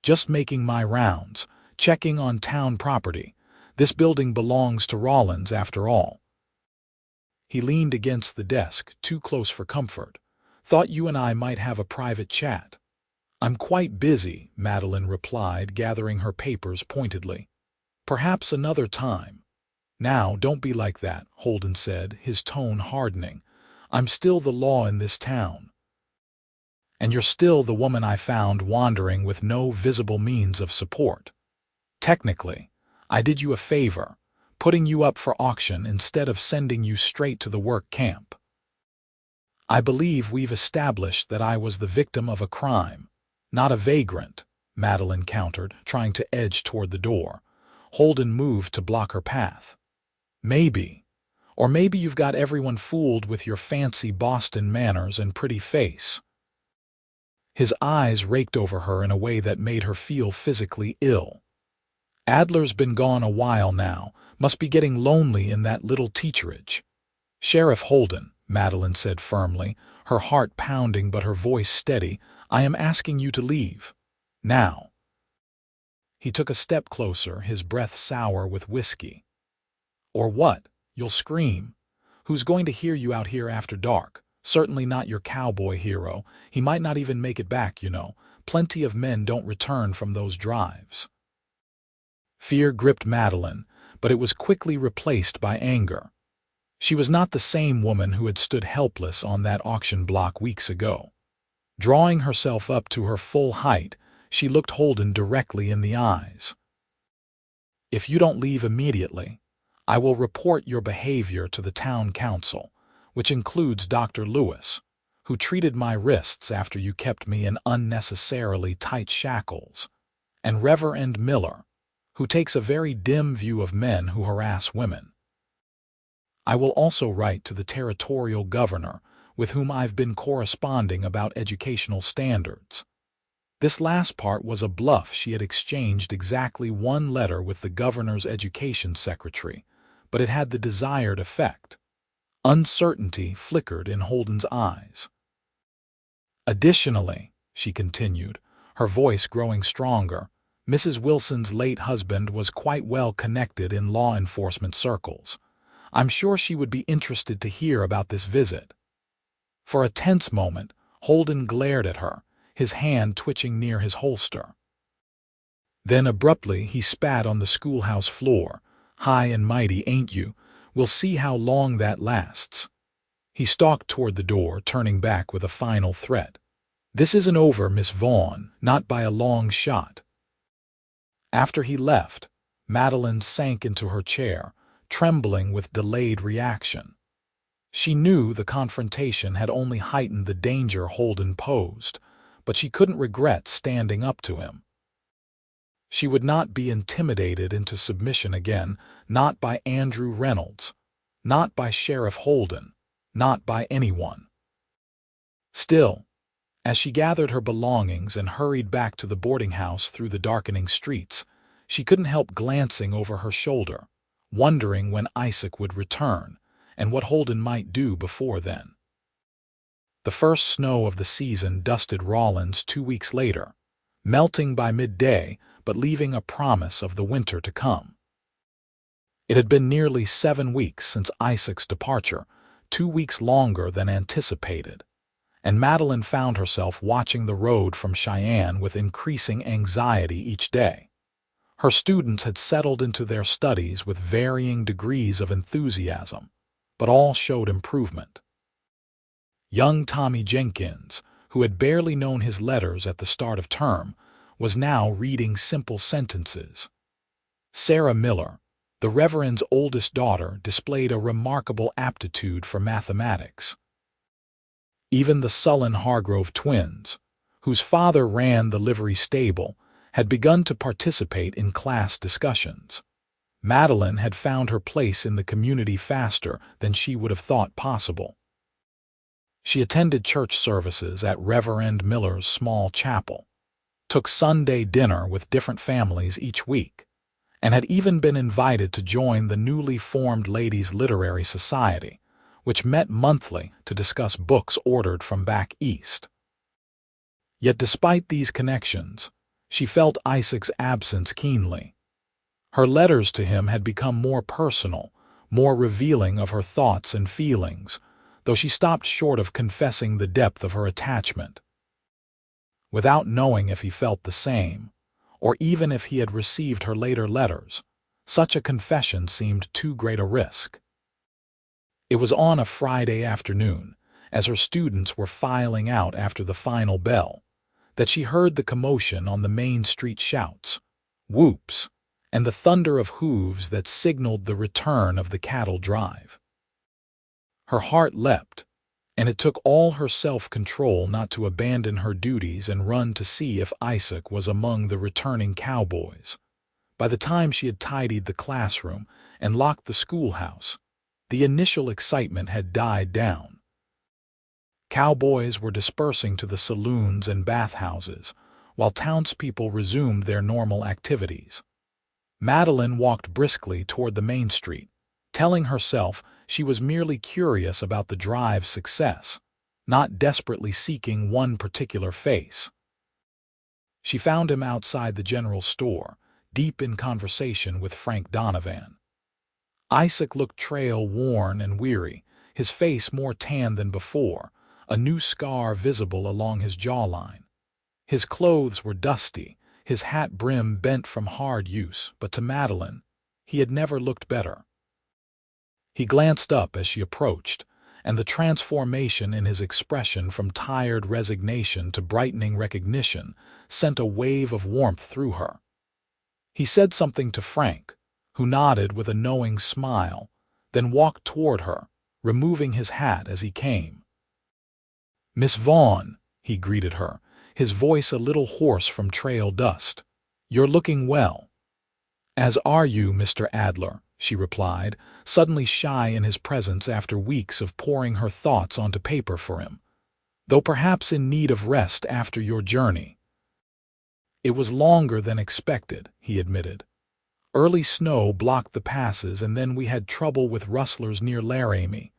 "Just making my rounds, checking on town property. This building belongs to Rawlins after all." He leaned against the desk, too close for comfort. "Thought you and I might have a private chat." "I'm quite busy," Madeline replied, gathering her papers pointedly. "Perhaps another time." "Now, don't be like that," Holden said, his tone hardening. "I'm still the law in this town. And you're still the woman I found wandering with no visible means of support. Technically, I did you a favor, putting you up for auction instead of sending you straight to the work camp." "I believe we've established that I was the victim of a crime, not a vagrant," Madeline countered, trying to edge toward the door. Holden moved to block her path. "Maybe. Or maybe you've got everyone fooled with your fancy Boston manners and pretty face." His eyes raked over her in a way that made her feel physically ill. "Adler's been gone a while now, must be getting lonely in that little teacherage." "Sheriff Holden," Madeline said firmly, her heart pounding but her voice steady, "I am asking you to leave. Now." He took a step closer, his breath sour with whiskey. "Or what? You'll scream. Who's going to hear you out here after dark? Certainly not your cowboy hero. He might not even make it back, you know. Plenty of men don't return from those drives." Fear gripped Madeline, but it was quickly replaced by anger. She was not the same woman who had stood helpless on that auction block weeks ago. Drawing herself up to her full height, she looked Holden directly in the eyes. "If you don't leave immediately, I will report your behavior to the town council, which includes Dr. Lewis, who treated my wrists after you kept me in unnecessarily tight shackles, and Reverend Miller, who takes a very dim view of men who harass women. I will also write to the territorial governor, with whom I've been corresponding about educational standards." This last part was a bluff. She had exchanged exactly one letter with the governor's education secretary, but it had the desired effect. Uncertainty flickered in Holden's eyes. "Additionally," she continued, her voice growing stronger, "Mrs. Wilson's late husband was quite well connected in law enforcement circles. I'm sure she would be interested to hear about this visit." For a tense moment, Holden glared at her, his hand twitching near his holster. Then abruptly he spat on the schoolhouse floor. "High and mighty, ain't you? We'll see how long that lasts." He stalked toward the door, turning back with a final threat. "This isn't over, Miss Vaughn, not by a long shot." After he left, Madeline sank into her chair, trembling with delayed reaction. She knew the confrontation had only heightened the danger Holden posed, but she couldn't regret standing up to him. She would not be intimidated into submission again, not by Andrew Reynolds, not by Sheriff Holden, not by anyone. Still, as she gathered her belongings and hurried back to the boarding house through the darkening streets, she couldn't help glancing over her shoulder, wondering when Isaac would return and what Holden might do before then. The first snow of the season dusted Rawlins 2 weeks later, melting by midday but leaving a promise of the winter to come. It had been nearly 7 weeks since Isaac's departure, 2 weeks longer than anticipated, and Madeline found herself watching the road from Cheyenne with increasing anxiety each day. Her students had settled into their studies with varying degrees of enthusiasm, but all showed improvement. Young Tommy Jenkins, who had barely known his letters at the start of term, was now reading simple sentences. Sarah Miller, the Reverend's oldest daughter, displayed a remarkable aptitude for mathematics. Even the sullen Hargrove twins, whose father ran the livery stable, had begun to participate in class discussions. Madeline had found her place in the community faster than she would have thought possible. She attended church services at Reverend Miller's small chapel, took Sunday dinner with different families each week, and had even been invited to join the newly formed Ladies' Literary Society, which met monthly to discuss books ordered from back east. Yet despite these connections, she felt Isaac's absence keenly. Her letters to him had become more personal, more revealing of her thoughts and feelings, though she stopped short of confessing the depth of her attachment. Without knowing if he felt the same, or even if he had received her later letters, such a confession seemed too great a risk. It was on a Friday afternoon, as her students were filing out after the final bell, that she heard the commotion on the main street shouts, whoops, and the thunder of hooves that signaled the return of the cattle drive. Her heart leapt, and it took all her self-control not to abandon her duties and run to see if Isaac was among the returning cowboys. By the time she had tidied the classroom and locked the schoolhouse, the initial excitement had died down. Cowboys were dispersing to the saloons and bathhouses, while townspeople resumed their normal activities. Madeline walked briskly toward the main street, telling herself she was merely curious about the drive's success, not desperately seeking one particular face. She found him outside the general store, deep in conversation with Frank Donovan. Isaac looked trail-worn and weary, his face more tan than before, a new scar visible along his jawline. His clothes were dusty, his hat brim bent from hard use, but to Madeline, He had never looked better. He glanced up as she approached, and the transformation in his expression from tired resignation to brightening recognition sent a wave of warmth through her. He said something to Frank, who nodded with a knowing smile, then walked toward her, removing his hat as he came. "Miss Vaughn," he greeted her, his voice a little hoarse from trail dust. "You're looking well." "As are you, Mr. Adler," she replied, suddenly shy in his presence after weeks of pouring her thoughts onto paper for him, "though perhaps in need of rest after your journey." "It was longer than expected," he admitted. "Early snow blocked the passes, and then we had trouble with rustlers near Laramie."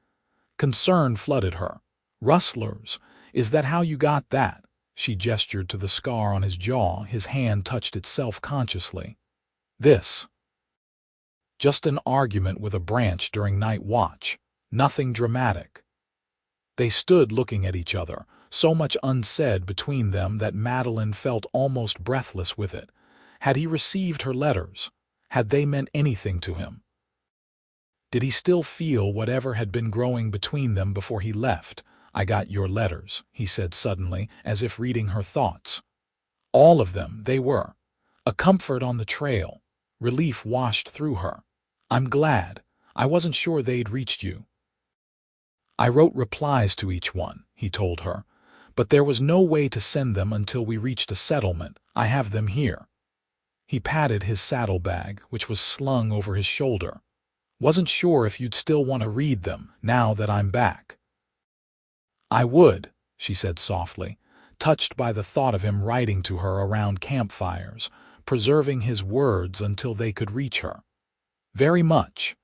Concern flooded her. "Rustlers? Is that how you got that?" She gestured to the scar on his jaw. His hand touched it self-consciously. "This. Just an argument with a branch during night watch. Nothing dramatic." They stood looking at each other, so much unsaid between them that Madeline felt almost breathless with it. Had he received her letters? Had they meant anything to him? Did he still feel whatever had been growing between them before he left? "I got your letters," he said suddenly, as if reading her thoughts. All of them, they were. A comfort on the trail. Relief washed through her. "I'm glad. I wasn't sure they'd reached you." "I wrote replies to each one," he told her, "but there was no way to send them until we reached a settlement. I have them here." He patted his saddlebag, which was slung over his shoulder. "Wasn't sure if you'd still want to read them, now that I'm back." "I would," she said softly, touched by the thought of him writing to her around campfires, preserving his words until they could reach her. "Very much."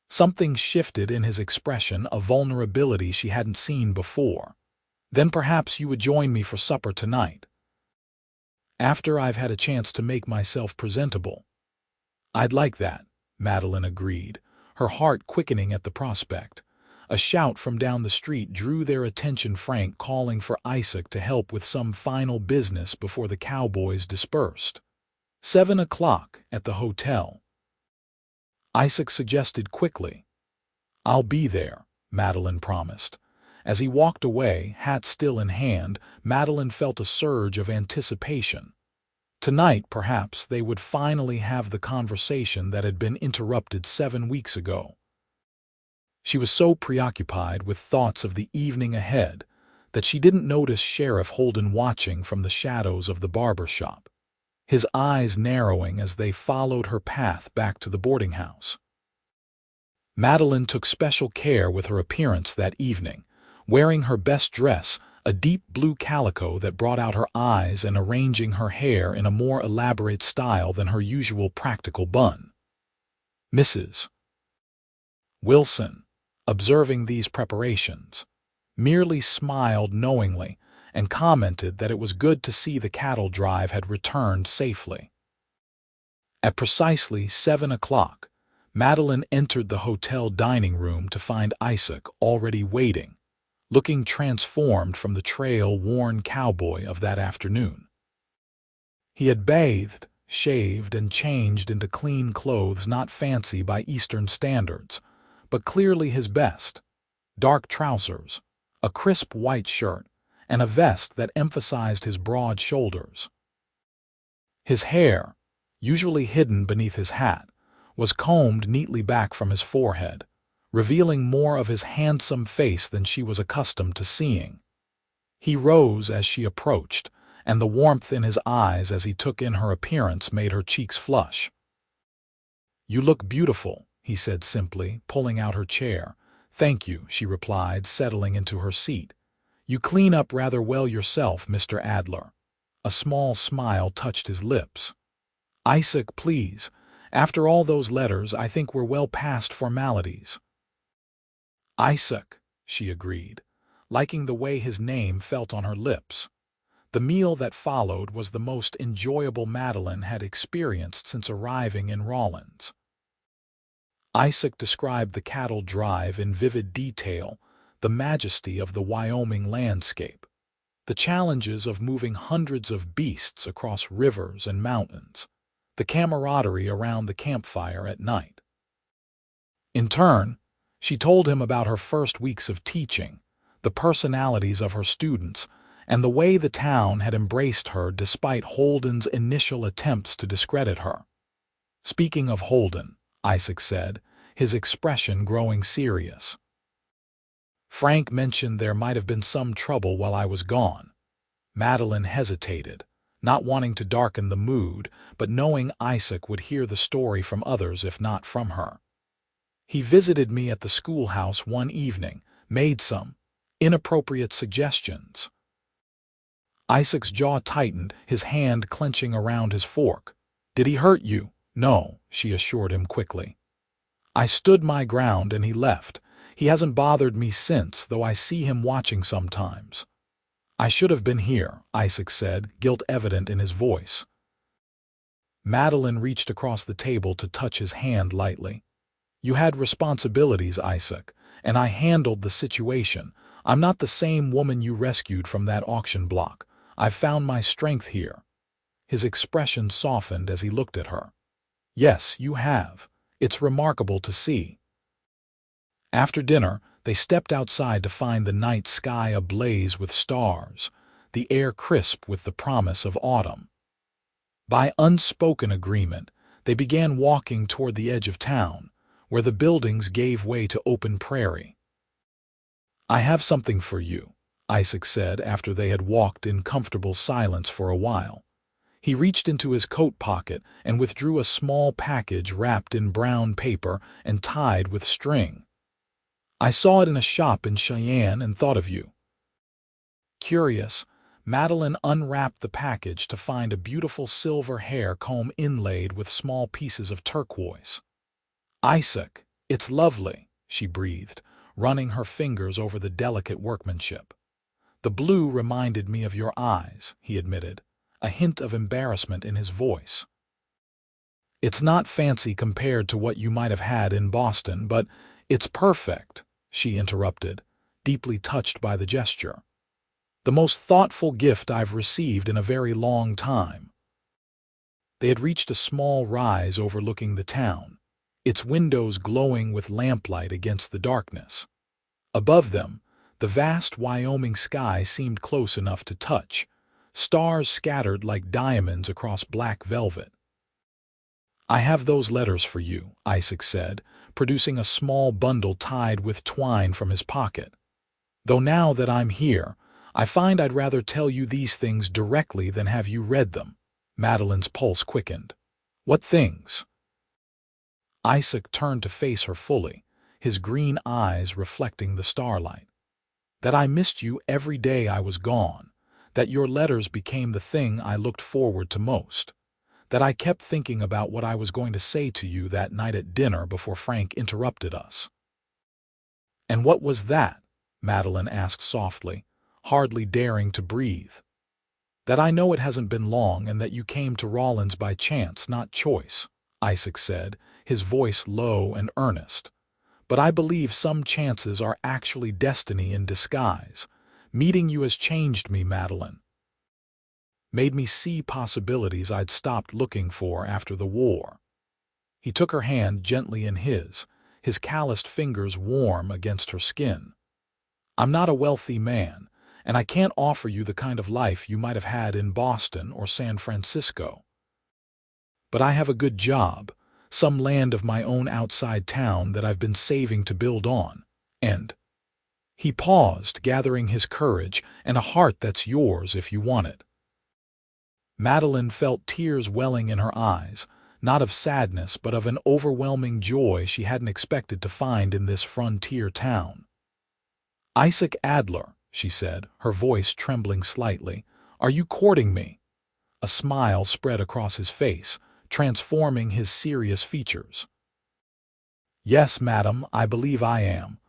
Something shifted in his expression, a vulnerability she hadn't seen before. "Then perhaps you would join me for supper tonight." "After I've had a chance to make myself presentable." "I'd like that," Madeline agreed, her heart quickening at the prospect. A shout from down the street drew their attention, Frank calling for Isaac to help with some final business before the cowboys dispersed. 7 o'clock at the hotel. Isaac suggested quickly. "I'll be there," Madeline promised. As he walked away, hat still in hand, Madeline felt a surge of anticipation. Tonight, perhaps, they would finally have the conversation that had been interrupted 7 weeks ago. She was so preoccupied with thoughts of the evening ahead that she didn't notice Sheriff Holden watching from the shadows of the barber shop, his eyes narrowing as they followed her path back to the boarding house. Madeline took special care with her appearance that evening, wearing her best dress, a deep blue calico that brought out her eyes, and arranging her hair in a more elaborate style than her usual practical bun. Mrs. Wilson, observing these preparations, merely smiled knowingly and commented that it was good to see the cattle drive had returned safely. At precisely 7 o'clock, Madeline entered the hotel dining room to find Isaac already waiting, looking transformed from the trail-worn cowboy of that afternoon. He had bathed, shaved, and changed into clean clothes not fancy by Eastern standards, but clearly his best: dark trousers, a crisp white shirt, and a vest that emphasized his broad shoulders. His hair, usually hidden beneath his hat, was combed neatly back from his forehead, revealing more of his handsome face than she was accustomed to seeing. He rose as she approached, and the warmth in his eyes as he took in her appearance made her cheeks flush. "You look beautiful," he said simply, pulling out her chair. "Thank you," she replied, settling into her seat. "You clean up rather well yourself, Mr. Adler." A small smile touched his lips. "Isaac, please. After all those letters, I think we're well past formalities." "Isaac," she agreed, liking the way his name felt on her lips. The meal that followed was the most enjoyable Madeline had experienced since arriving in Rawlins. Isaac described the cattle drive in vivid detail, the majesty of the Wyoming landscape, the challenges of moving hundreds of beasts across rivers and mountains, the camaraderie around the campfire at night. In turn, she told him about her first weeks of teaching, the personalities of her students, and the way the town had embraced her despite Holden's initial attempts to discredit her. Speaking of Holden, Isaac said, his expression growing serious. Frank mentioned there might have been some trouble while I was gone. Madeline hesitated, not wanting to darken the mood, but knowing Isaac would hear the story from others if not from her. He visited me at the schoolhouse one evening, made some inappropriate suggestions. Isaac's jaw tightened, his hand clenching around his fork. Did he hurt you? No, she assured him quickly. I stood my ground and he left. He hasn't bothered me since, though I see him watching sometimes. I should have been here, Isaac said, guilt evident in his voice. Madeline reached across the table to touch his hand lightly. You had responsibilities, Isaac, and I handled the situation. I'm not the same woman you rescued from that auction block. I've found my strength here. His expression softened as he looked at her. Yes, you have. It's remarkable to see. After dinner, they stepped outside to find the night sky ablaze with stars, the air crisp with the promise of autumn. By unspoken agreement, they began walking toward the edge of town, where the buildings gave way to open prairie. I have something for you, Isaac said after they had walked in comfortable silence for a while. He reached into his coat pocket and withdrew a small package wrapped in brown paper and tied with string. I saw it in a shop in Cheyenne and thought of you. Curious, Madeline unwrapped the package to find a beautiful silver hair comb inlaid with small pieces of turquoise. Isaac, it's lovely, she breathed, running her fingers over the delicate workmanship. The blue reminded me of your eyes, he admitted, a hint of embarrassment in his voice. It's not fancy compared to what you might have had in Boston, but it's perfect, she interrupted, deeply touched by the gesture. The most thoughtful gift I've received in a very long time. They had reached a small rise overlooking the town, its windows glowing with lamplight against the darkness. Above them, the vast Wyoming sky seemed close enough to touch, stars scattered like diamonds across black velvet. I have those letters for you, Isaac said, producing a small bundle tied with twine from his pocket. Though now that I'm here, I find I'd rather tell you these things directly than have you read them. Madeline's pulse quickened. What things? Isaac turned to face her fully, his green eyes reflecting the starlight. That I missed you every day I was gone, that your letters became the thing I looked forward to most, that I kept thinking about what I was going to say to you that night at dinner before Frank interrupted us. And what was that? Madeline asked softly, hardly daring to breathe. That I know it hasn't been long and that you came to Rawlins by chance, not choice, Isaac said, his voice low and earnest. But I believe some chances are actually destiny in disguise. Meeting you has changed me, Madeline. Made me see possibilities I'd stopped looking for after the war. He took her hand gently in his calloused fingers warm against her skin. I'm not a wealthy man, and I can't offer you the kind of life you might have had in Boston or San Francisco. But I have a good job, some land of my own outside town that I've been saving to build on, and he paused, gathering his courage, and a heart that's yours if you want it. Madeline felt tears welling in her eyes, not of sadness but of an overwhelming joy she hadn't expected to find in this frontier town. Isaac Adler, she said, her voice trembling slightly, are you courting me? A smile spread across his face, transforming his serious features. Yes, madam, I believe I am.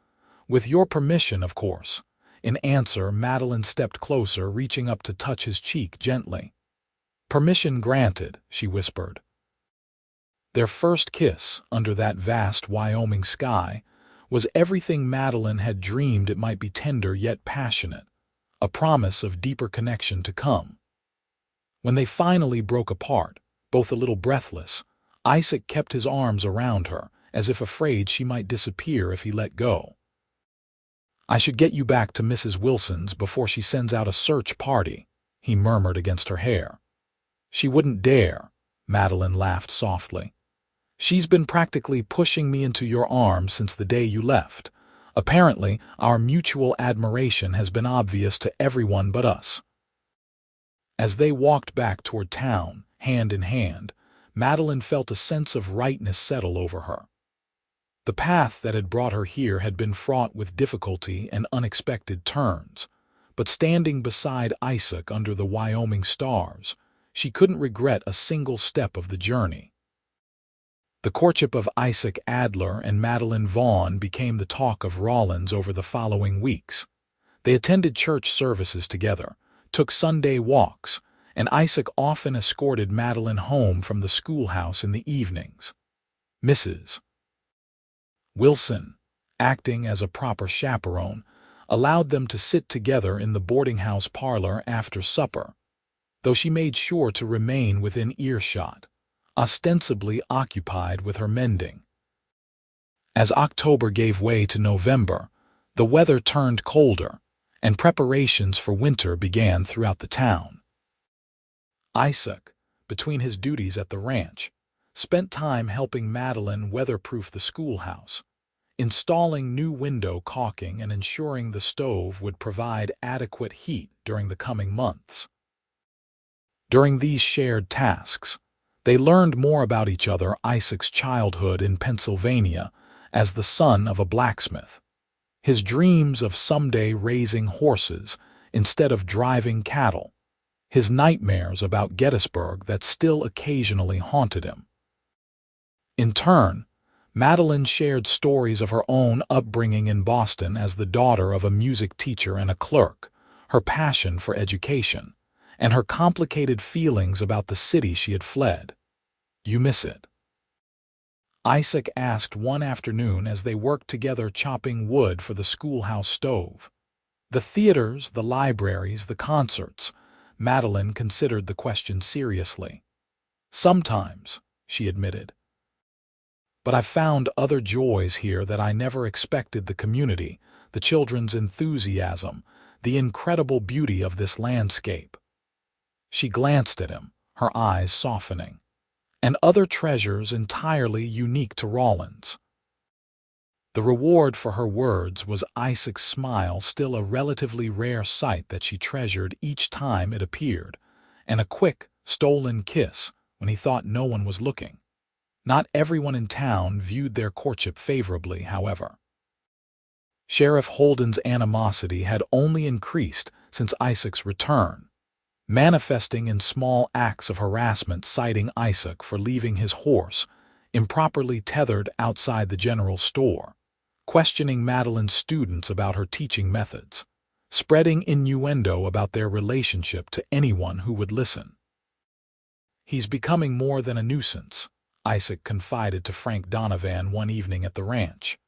With your permission, of course. In answer, Madeline stepped closer, reaching up to touch his cheek gently. Permission granted, she whispered. Their first kiss, under that vast Wyoming sky, was everything Madeline had dreamed it might be, tender yet passionate, a promise of deeper connection to come. When they finally broke apart, Both a little breathless, Isaac kept his arms around her, as if afraid she might disappear if he let go. "I should get you back to Mrs. Wilson's before she sends out a search party," he murmured against her hair. "She wouldn't dare," Madeline laughed softly. "She's been practically pushing me into your arms since the day you left. Apparently, our mutual admiration has been obvious to everyone but us." As they walked back toward town, hand in hand, Madeline felt a sense of rightness settle over her. The path that had brought her here had been fraught with difficulty and unexpected turns, but standing beside Isaac under the Wyoming stars, she couldn't regret a single step of the journey. The courtship of Isaac Adler and Madeline Vaughn became the talk of Rawlins over the following weeks. They attended church services together, took Sunday walks, and Isaac often escorted Madeline home from the schoolhouse in the evenings. Mrs. Wilson, acting as a proper chaperone, allowed them to sit together in the boarding-house parlor after supper, though she made sure to remain within earshot, ostensibly occupied with her mending. As October gave way to November, the weather turned colder, and preparations for winter began throughout the town. Isaac, between his duties at the ranch, spent time helping Madeline weatherproof the schoolhouse, installing new window caulking and ensuring the stove would provide adequate heat during the coming months. During these shared tasks, they learned more about each other. Isaac's childhood in Pennsylvania as the son of a blacksmith, his dreams of someday raising horses instead of driving cattle, his nightmares about Gettysburg that still occasionally haunted him. In turn, Madeline shared stories of her own upbringing in Boston as the daughter of a music teacher and a clerk, her passion for education, and her complicated feelings about the city she had fled. "You miss it?" Isaac asked one afternoon as they worked together chopping wood for the schoolhouse stove. The theaters, the libraries, the concerts. Madeline considered the question seriously. "Sometimes," she admitted. "But I've found other joys here that I never expected: the community, the children's enthusiasm, the incredible beauty of this landscape." She glanced at him, her eyes softening. "And other treasures entirely unique to Rawlins." The reward for her words was Isaac's smile, still a relatively rare sight that she treasured each time it appeared, and a quick, stolen kiss when he thought no one was looking. Not everyone in town viewed their courtship favorably, however. Sheriff Holden's animosity had only increased since Isaac's return, manifesting in small acts of harassment, citing Isaac for leaving his horse improperly tethered outside the general store, questioning Madeline's students about her teaching methods, spreading innuendo about their relationship to anyone who would listen. "He's becoming more than a nuisance," Isaac confided to Frank Donovan one evening at the ranch.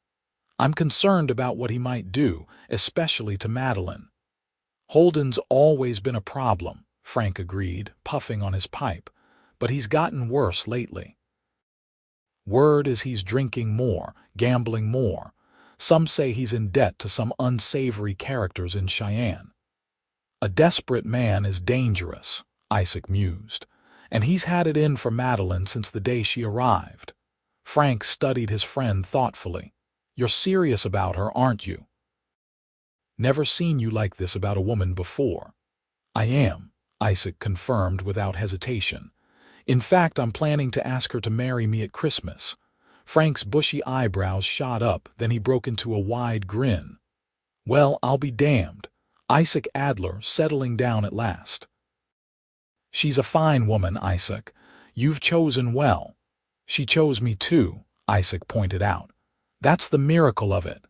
"I'm concerned about what he might do, especially to Madeline." "Holden's always been a problem," Frank agreed, puffing on his pipe, "but he's gotten worse lately. Word is he's drinking more, gambling more. Some say he's in debt to some unsavory characters in Cheyenne." "A desperate man is dangerous," Isaac mused, "and he's had it in for Madeline since the day she arrived." Frank studied his friend thoughtfully. "You're serious about her, aren't you?" "Never seen you like this about a woman before." "I am," Isaac confirmed without hesitation. "In fact, I'm planning to ask her to marry me at Christmas." Frank's bushy eyebrows shot up, then he broke into a wide grin. "Well, I'll be damned." Isaac Adler settling down at last. "She's a fine woman, Isaac. You've chosen well." "She chose me too," Isaac pointed out. "That's the miracle of it."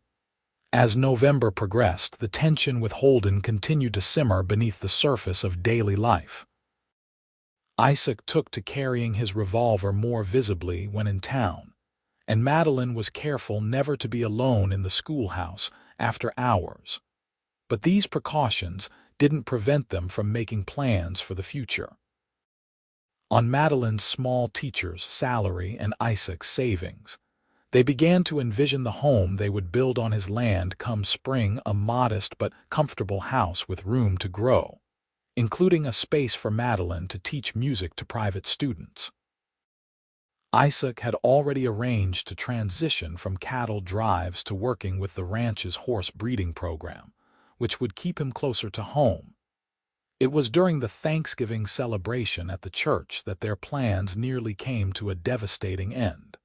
As November progressed, the tension with Holden continued to simmer beneath the surface of daily life. Isaac took to carrying his revolver more visibly when in town, and Madeline was careful never to be alone in the schoolhouse after hours. But these precautions didn't prevent them from making plans for the future. on Madeline's small teacher's salary and Isaac's savings. They began to envision the home they would build on his land come spring, a modest but comfortable house with room to grow, including a space for Madeline to teach music to private students. Isaac had already arranged to transition from cattle drives to working with the ranch's horse breeding program, which would keep him closer to home. It was during the Thanksgiving celebration at the church that their plans nearly came to a devastating end.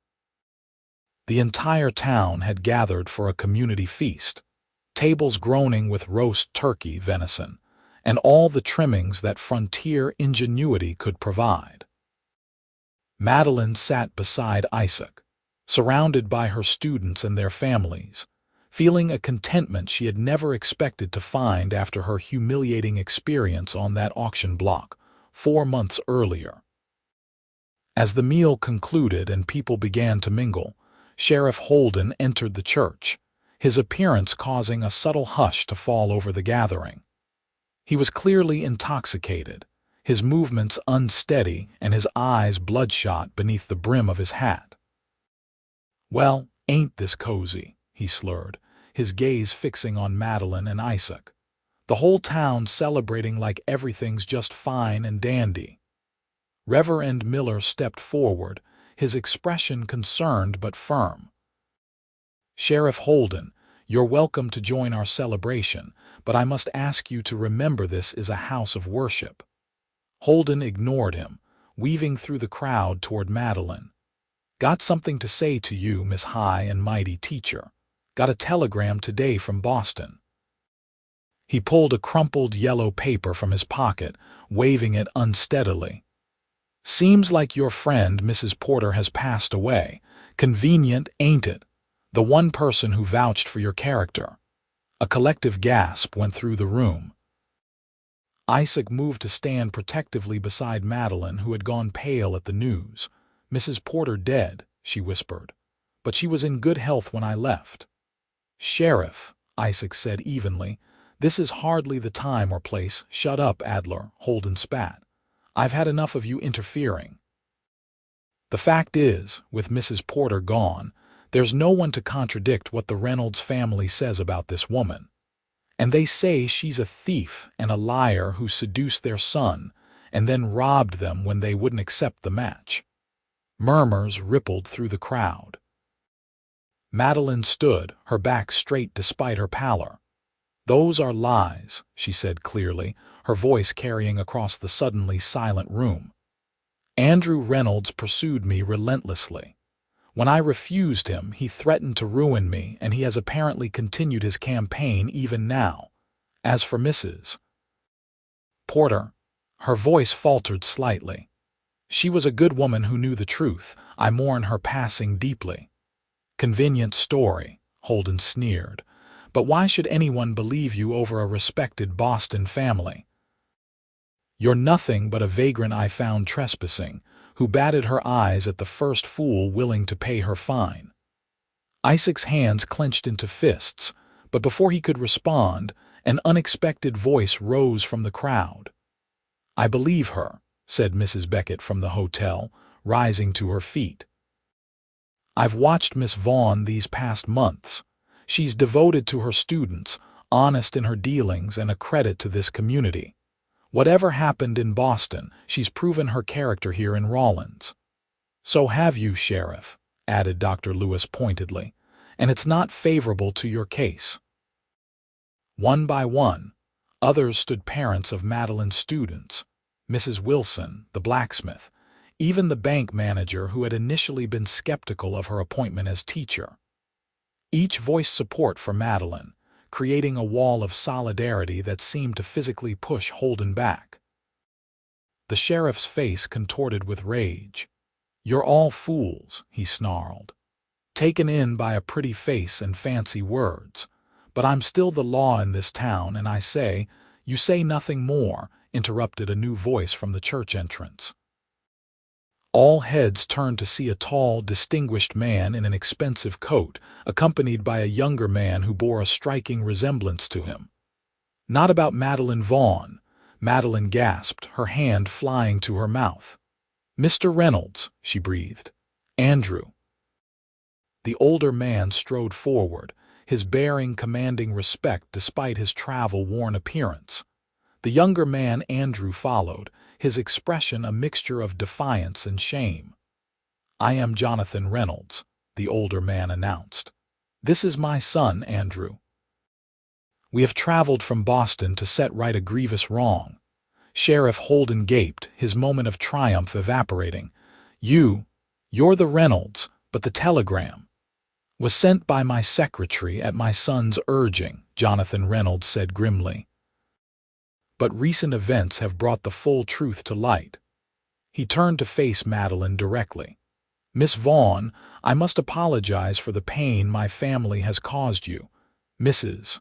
The entire town had gathered for a community feast, tables groaning with roast turkey venison, and all the trimmings that frontier ingenuity could provide. Madeline sat beside Isaac, surrounded by her students and their families, feeling a contentment she had never expected to find after her humiliating experience on that auction block 4 months earlier. As the meal concluded and people began to mingle, Sheriff Holden entered the church, his appearance causing a subtle hush to fall over the gathering. He was clearly intoxicated, his movements unsteady and his eyes bloodshot beneath the brim of his hat. "Well, ain't this cozy?" he slurred, his gaze fixing on Madeline and Isaac. "The whole town celebrating like everything's just fine and dandy." Reverend Miller stepped forward, his expression concerned but firm. "Sheriff Holden, you're welcome to join our celebration, but I must ask you to remember this is a house of worship." Holden ignored him, weaving through the crowd toward Madeline. "Got something to say to you, Miss High and Mighty Teacher. Got a telegram today from Boston." He pulled a crumpled yellow paper from his pocket, waving it unsteadily. "Seems like your friend Mrs. Porter has passed away. Convenient, ain't it? The one person who vouched for your character." A collective gasp went through the room. Isaac moved to stand protectively beside Madeline, who had gone pale at the news. "Mrs. Porter dead," she whispered, "but she was in good health when I left." "Sheriff," Isaac said evenly, "this is hardly the time or place." "Shut up, Adler," Holden spat. "I've had enough of you interfering. The fact is, with Mrs. Porter gone, there's no one to contradict what the Reynolds family says about this woman. And they say she's a thief and a liar who seduced their son and then robbed them when they wouldn't accept the match." Murmurs rippled through the crowd. Madeline stood, her back straight despite her pallor. "Those are lies," she said clearly, her voice carrying across the suddenly silent room. "Andrew Reynolds pursued me relentlessly. When I refused him, he threatened to ruin me, and he has apparently continued his campaign even now. As for Mrs. Porter," her voice faltered slightly, "she was a good woman who knew the truth. I mourn her passing deeply." "Convenient story," Holden sneered. "But why should anyone believe you over a respected Boston family? You're nothing but a vagrant I found trespassing, who batted her eyes at the first fool willing to pay her fine." Isaac's hands clenched into fists, but before he could respond, an unexpected voice rose from the crowd. "I believe her," said Mrs. Beckett from the hotel, rising to her feet. "I've watched Miss Vaughn these past months. She's devoted to her students, honest in her dealings, and a credit to this community. Whatever happened in Boston, she's proven her character here in Rawlins." "So have you, Sheriff," added Dr. Lewis pointedly, "and it's not favorable to your case." One by one, others stood parents of Madeline's students, Mrs. Wilson, the blacksmith, even the bank manager who had initially been skeptical of her appointment as teacher. Each voiced support for Madeline, creating a wall of solidarity that seemed to physically push Holden back. The sheriff's face contorted with rage. "You're all fools," he snarled, taken in by a pretty face and fancy words. "But I'm still the law in this town, and I say—" "You say nothing more," interrupted a new voice from the church entrance. All heads turned to see a tall, distinguished man in an expensive coat, accompanied by a younger man who bore a striking resemblance to him. "Not about Madeline Vaughn," Madeline gasped, her hand flying to her mouth. "Mr. Reynolds," she breathed. "Andrew." The older man strode forward, his bearing commanding respect despite his travel-worn appearance. The younger man, Andrew, followed, his expression a mixture of defiance and shame. "I am Jonathan Reynolds," the older man announced. "This is my son, Andrew. We have traveled from Boston to set right a grievous wrong." Sheriff Holden gaped, his moment of triumph evaporating. You're the Reynolds, but the telegram was sent by my secretary at my son's urging," Jonathan Reynolds said grimly. "But recent events have brought the full truth to light." He turned to face Madeline directly. "Miss Vaughn, I must apologize for the pain my family has caused you. Mrs.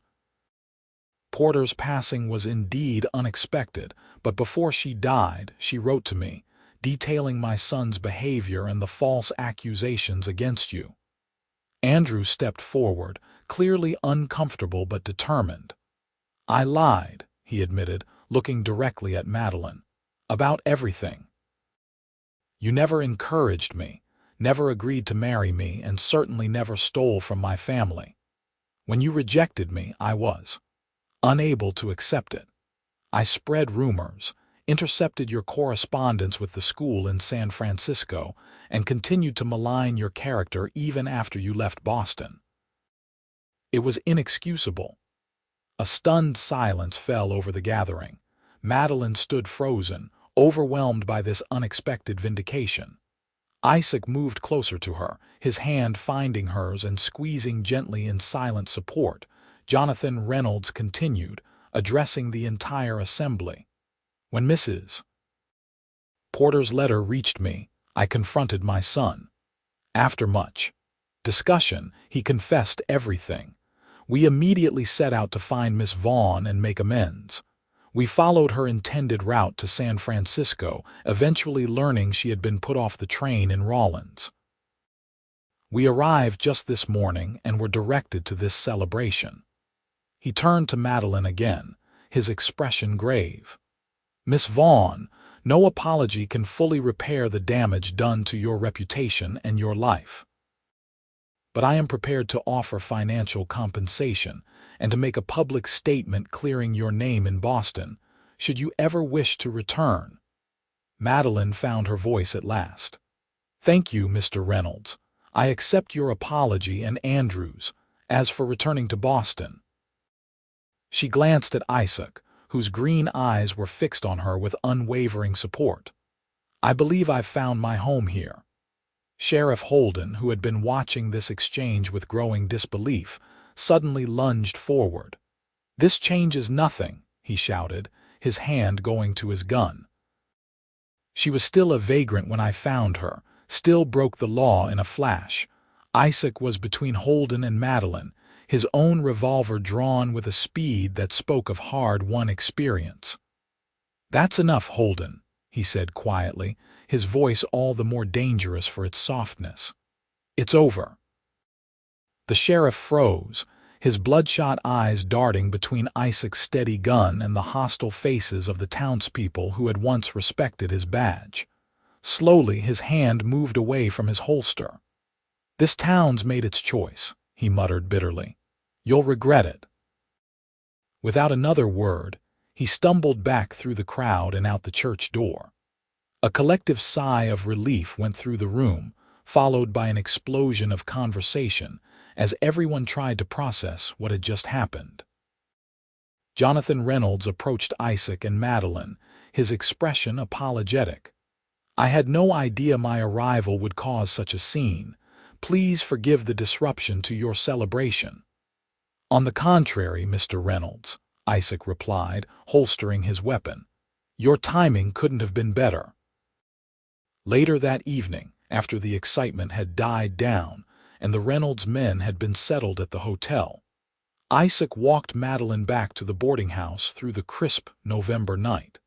Porter's passing was indeed unexpected, but before she died, she wrote to me, detailing my son's behavior and the false accusations against you." Andrew stepped forward, clearly uncomfortable but determined. "I lied," he admitted, looking directly at Madeline. "About everything. You never encouraged me, never agreed to marry me, and certainly never stole from my family. When you rejected me, I was unable to accept it. I spread rumors, intercepted your correspondence with the school in San Francisco, and continued to malign your character even after you left Boston. It was inexcusable." A stunned silence fell over the gathering. Madeline stood frozen, overwhelmed by this unexpected vindication. Isaac moved closer to her, his hand finding hers and squeezing gently in silent support. Jonathan Reynolds continued, addressing the entire assembly. "When Mrs. Porter's letter reached me, I confronted my son. After much discussion, he confessed everything. We immediately set out to find Miss Vaughn and make amends. We followed her intended route to San Francisco, eventually learning she had been put off the train in Rawlins. We arrived just this morning and were directed to this celebration." He turned to Madeline again, his expression grave. "Miss Vaughn, no apology can fully repair the damage done to your reputation and your life. But I am prepared to offer financial compensation and to make a public statement clearing your name in Boston, should you ever wish to return." Madeline found her voice at last. "Thank you, Mr. Reynolds. I accept your apology and Andrew's. As for returning to Boston—" She glanced at Isaac, whose green eyes were fixed on her with unwavering support. "I believe I've found my home here." Sheriff Holden, who had been watching this exchange with growing disbelief, suddenly lunged forward. "This changes nothing," he shouted, his hand going to his gun. "She was still a vagrant when I found her, still broke the law in a flash." Isaac was between Holden and Madeline, his own revolver drawn with a speed that spoke of hard-won experience. "That's enough, Holden," he said quietly, his voice all the more dangerous for its softness. "It's over." The sheriff froze, his bloodshot eyes darting between Isaac's steady gun and the hostile faces of the townspeople who had once respected his badge. Slowly his hand moved away from his holster. "This town's made its choice," he muttered bitterly. "You'll regret it." Without another word, he stumbled back through the crowd and out the church door. A collective sigh of relief went through the room, followed by an explosion of conversation, as everyone tried to process what had just happened. Jonathan Reynolds approached Isaac and Madeline, his expression apologetic. "I had no idea my arrival would cause such a scene. Please forgive the disruption to your celebration." "On the contrary, Mr. Reynolds," Isaac replied, holstering his weapon. "Your timing couldn't have been better." Later that evening, after the excitement had died down and the Reynolds men had been settled at the hotel, Isaac walked Madeline back to the boarding house through the crisp November night.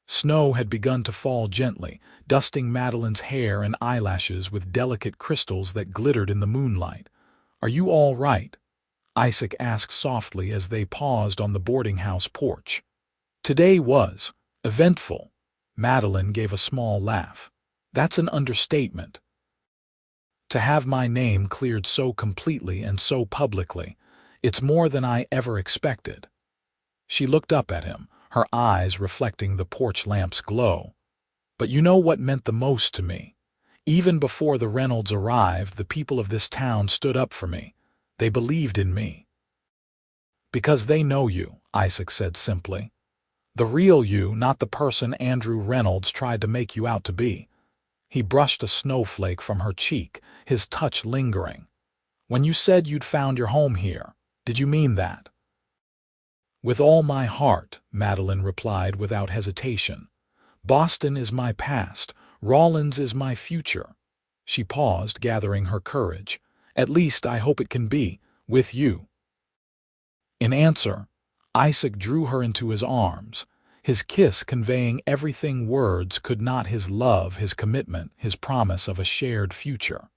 Snow had begun to fall gently, dusting Madeline's hair and eyelashes with delicate crystals that glittered in the moonlight. "Are you all right?" Isaac asked softly as they paused on the boarding house porch. "Today was eventful," Madeline gave a small laugh. That's an understatement. To have my name cleared so completely and so publicly, it's more than I ever expected. She looked up at him, her eyes reflecting the porch lamp's glow. But you know what meant the most to me? Even before the Reynolds arrived, the people of this town stood up for me. They believed in me. Because they know you, Isaac said simply. The real you, not the person Andrew Reynolds tried to make you out to be. He brushed a snowflake from her cheek, his touch lingering. When you said you'd found your home here, did you mean that? With all my heart, Madeline replied without hesitation. Boston is my past, Rawlins is my future. She paused, gathering her courage. At least I hope it can be, with you. In answer, Isaac drew her into his arms, his kiss conveying everything words could not: his love, his commitment, his promise of a shared future.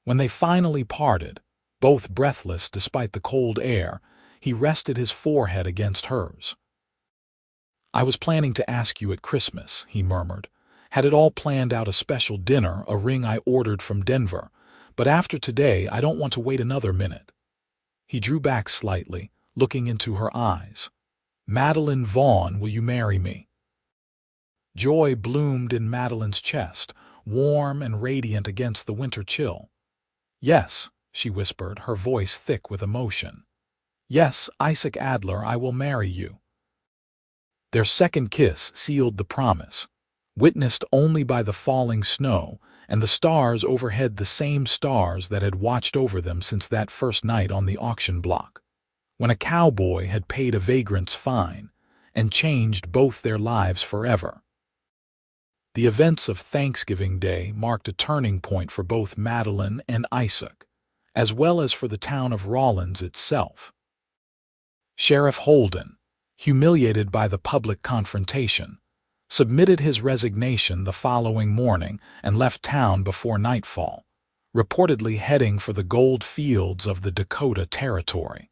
When they finally parted, both breathless despite the cold air, he rested his forehead against hers. I was planning to ask you at Christmas, he murmured. Had it all planned out: a special dinner, a ring I ordered from Denver. But after today, I don't want to wait another minute. He drew back slightly, looking into her eyes. Madeline Vaughn, will you marry me? Joy bloomed in Madeline's chest, warm and radiant against the winter chill. Yes, she whispered, her voice thick with emotion. Yes, Isaac Adler, I will marry you. Their second kiss sealed the promise, witnessed only by the falling snow and the stars overhead, the same stars that had watched over them since that first night on the auction block, when a cowboy had paid a vagrant's fine and changed both their lives forever. The events of Thanksgiving Day marked a turning point for both Madeline and Isaac, as well as for the town of Rawlins itself. Sheriff Holden, humiliated by the public confrontation, submitted his resignation the following morning and left town before nightfall, reportedly heading for the gold fields of the Dakota Territory.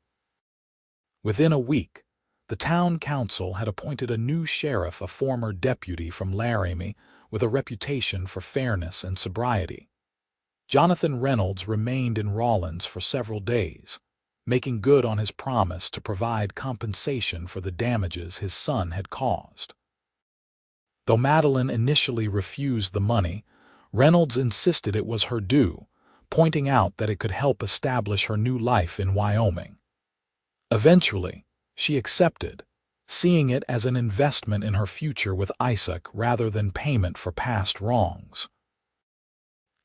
Within a week, the town council had appointed a new sheriff, a former deputy from Laramie with a reputation for fairness and sobriety. Jonathan Reynolds remained in Rawlins for several days, making good on his promise to provide compensation for the damages his son had caused. Though Madeline initially refused the money, Reynolds insisted it was her due, pointing out that it could help establish her new life in Wyoming. Eventually, she accepted, seeing it as an investment in her future with Isaac rather than payment for past wrongs.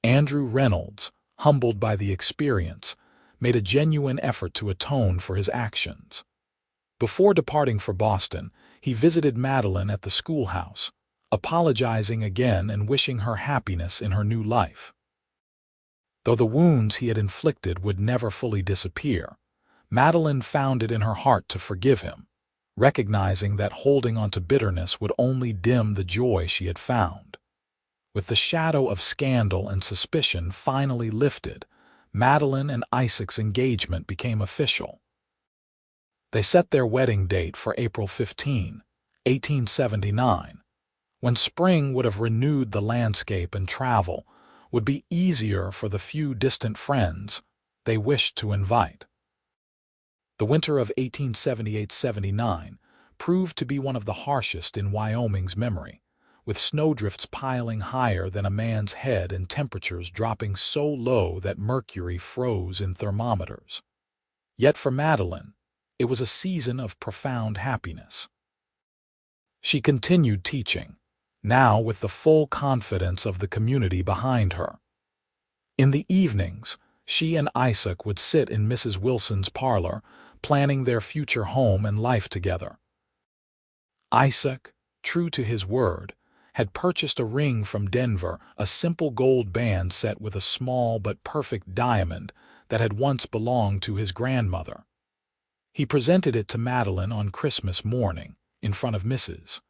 Andrew Reynolds, humbled by the experience, made a genuine effort to atone for his actions. Before departing for Boston, he visited Madeline at the schoolhouse, apologizing again and wishing her happiness in her new life. Though the wounds he had inflicted would never fully disappear, Madeline found it in her heart to forgive him, recognizing that holding on to bitterness would only dim the joy she had found. With the shadow of scandal and suspicion finally lifted, Madeline and Isaac's engagement became official. They set their wedding date for April 15, 1879, when spring would have renewed the landscape and travel would be easier for the few distant friends they wished to invite. The winter of 1878-79 proved to be one of the harshest in Wyoming's memory, with snowdrifts piling higher than a man's head and temperatures dropping so low that mercury froze in thermometers. Yet for Madeline, it was a season of profound happiness. She continued teaching, now with the full confidence of the community behind her. In the evenings, she and Isaac would sit in Mrs. Wilson's parlor, planning their future home and life together. Isaac, true to his word, had purchased a ring from Denver, a simple gold band set with a small but perfect diamond that had once belonged to his grandmother. He presented it to Madeline on Christmas morning, in front of Mrs.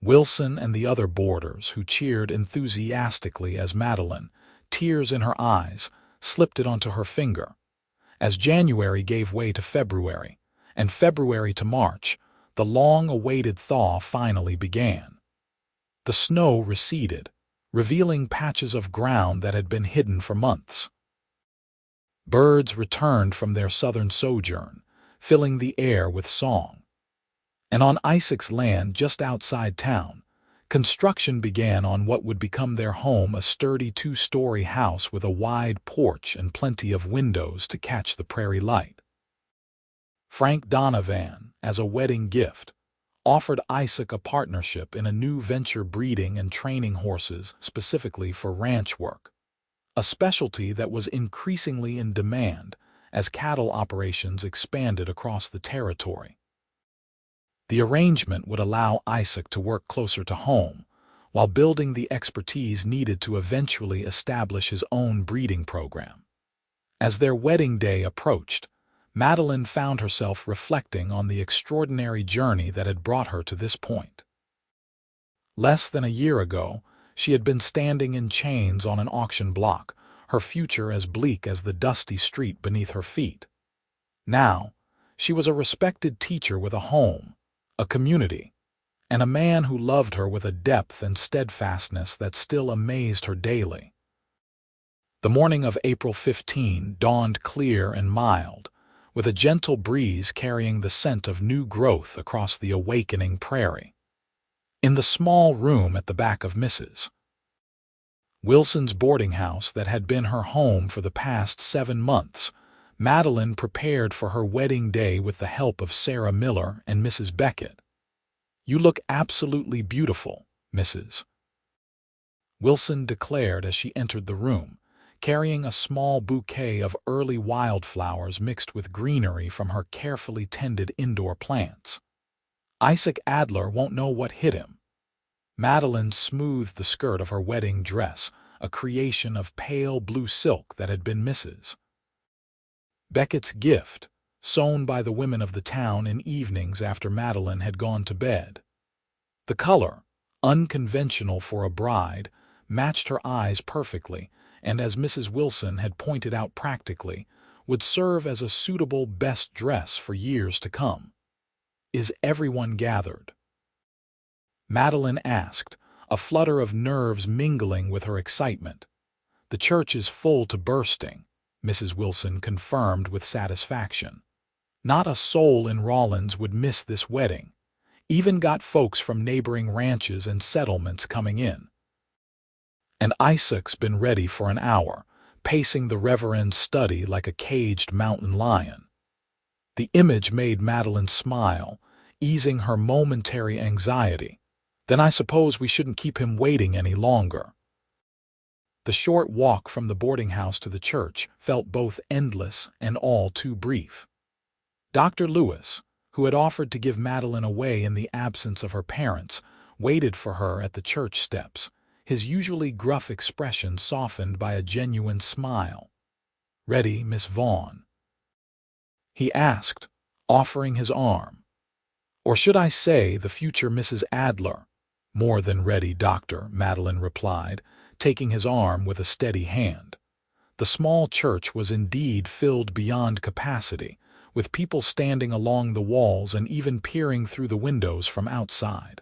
Wilson and the other boarders, who cheered enthusiastically as Madeline, tears in her eyes, slipped it onto her finger. As January gave way to February, and February to March, the long-awaited thaw finally began. The snow receded, revealing patches of ground that had been hidden for months. Birds returned from their southern sojourn, filling the air with song. And on Isaac's land just outside town, construction began on what would become their home, a sturdy two-story house with a wide porch and plenty of windows to catch the prairie light. Frank Donovan, as a wedding gift, offered Isaac a partnership in a new venture breeding and training horses specifically for ranch work, a specialty that was increasingly in demand as cattle operations expanded across the territory. The arrangement would allow Isaac to work closer to home, while building the expertise needed to eventually establish his own breeding program. As their wedding day approached, Madeline found herself reflecting on the extraordinary journey that had brought her to this point. Less than a year ago, she had been standing in chains on an auction block, her future as bleak as the dusty street beneath her feet. Now, she was a respected teacher with a home, a community, and a man who loved her with a depth and steadfastness that still amazed her daily. The morning of April 15 dawned clear and mild, with a gentle breeze carrying the scent of new growth across the awakening prairie. In the small room at the back of Mrs. Wilson's boarding house that had been her home for the past 7 months, Madeline prepared for her wedding day with the help of Sarah Miller and Mrs. Beckett. "You look absolutely beautiful, Mrs. Wilson declared as she entered the room, carrying a small bouquet of early wildflowers mixed with greenery from her carefully tended indoor plants. "Isaac Adler won't know what hit him." Madeline smoothed the skirt of her wedding dress, a creation of pale blue silk that had been Mrs. Beckett's gift, sewn by the women of the town in evenings after Madeline had gone to bed. The color, unconventional for a bride, matched her eyes perfectly, and as Mrs. Wilson had pointed out practically, would serve as a suitable best dress for years to come. "Is everyone gathered?" Madeline asked, a flutter of nerves mingling with her excitement. "The church is full to bursting," Mrs. Wilson confirmed with satisfaction. "Not a soul in Rawlins would miss this wedding. Even got folks from neighboring ranches and settlements coming in. And Isaac's been ready for an hour, pacing the reverend's study like a caged mountain lion." The image made Madeline smile, easing her momentary anxiety. "Then I suppose we shouldn't keep him waiting any longer." The short walk from the boarding house to the church felt both endless and all too brief. Dr. Lewis, who had offered to give Madeline away in the absence of her parents, waited for her at the church steps, his usually gruff expression softened by a genuine smile. "Ready, Miss Vaughn?" he asked, offering his arm. "Or should I say the future Mrs. Adler?" "More than ready, Doctor," Madeline replied, taking his arm with a steady hand. The small church was indeed filled beyond capacity, with people standing along the walls and even peering through the windows from outside.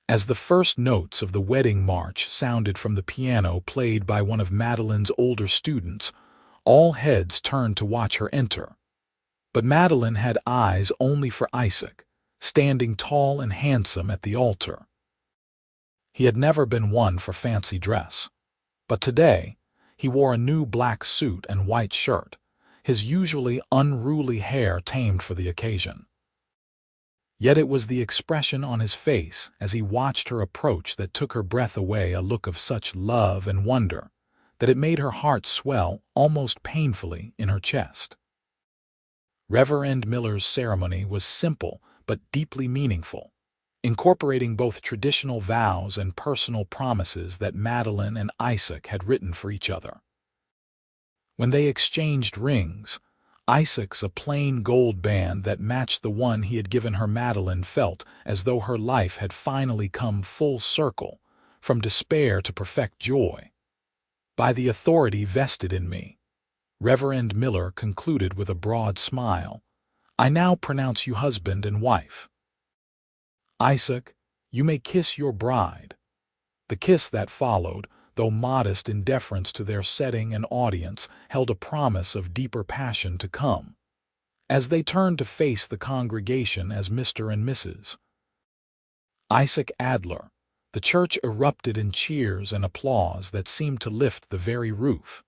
As the first notes of the wedding march sounded from the piano played by one of Madeline's older students, all heads turned to watch her enter. But Madeline had eyes only for Isaac, standing tall and handsome at the altar. He had never been one for fancy dress, but today he wore a new black suit and white shirt, his usually unruly hair tamed for the occasion. Yet it was the expression on his face as he watched her approach that took her breath away, a look of such love and wonder that it made her heart swell almost painfully in her chest. Reverend Miller's ceremony was simple but deeply meaningful, incorporating both traditional vows and personal promises that Madeline and Isaac had written for each other. When they exchanged rings, Isaac's a plain gold band that matched the one he had given her, Madeline felt as though her life had finally come full circle, from despair to perfect joy. "By the authority vested in me," Reverend Miller concluded with a broad smile, "I now pronounce you husband and wife. Isaac, You may kiss your bride." The kiss that followed, though modest in deference to their setting and audience, held a promise of deeper passion to come. As they turned to face the congregation as Mr. and Mrs. Isaac Adler, the church erupted in cheers and applause that seemed to lift the very roof.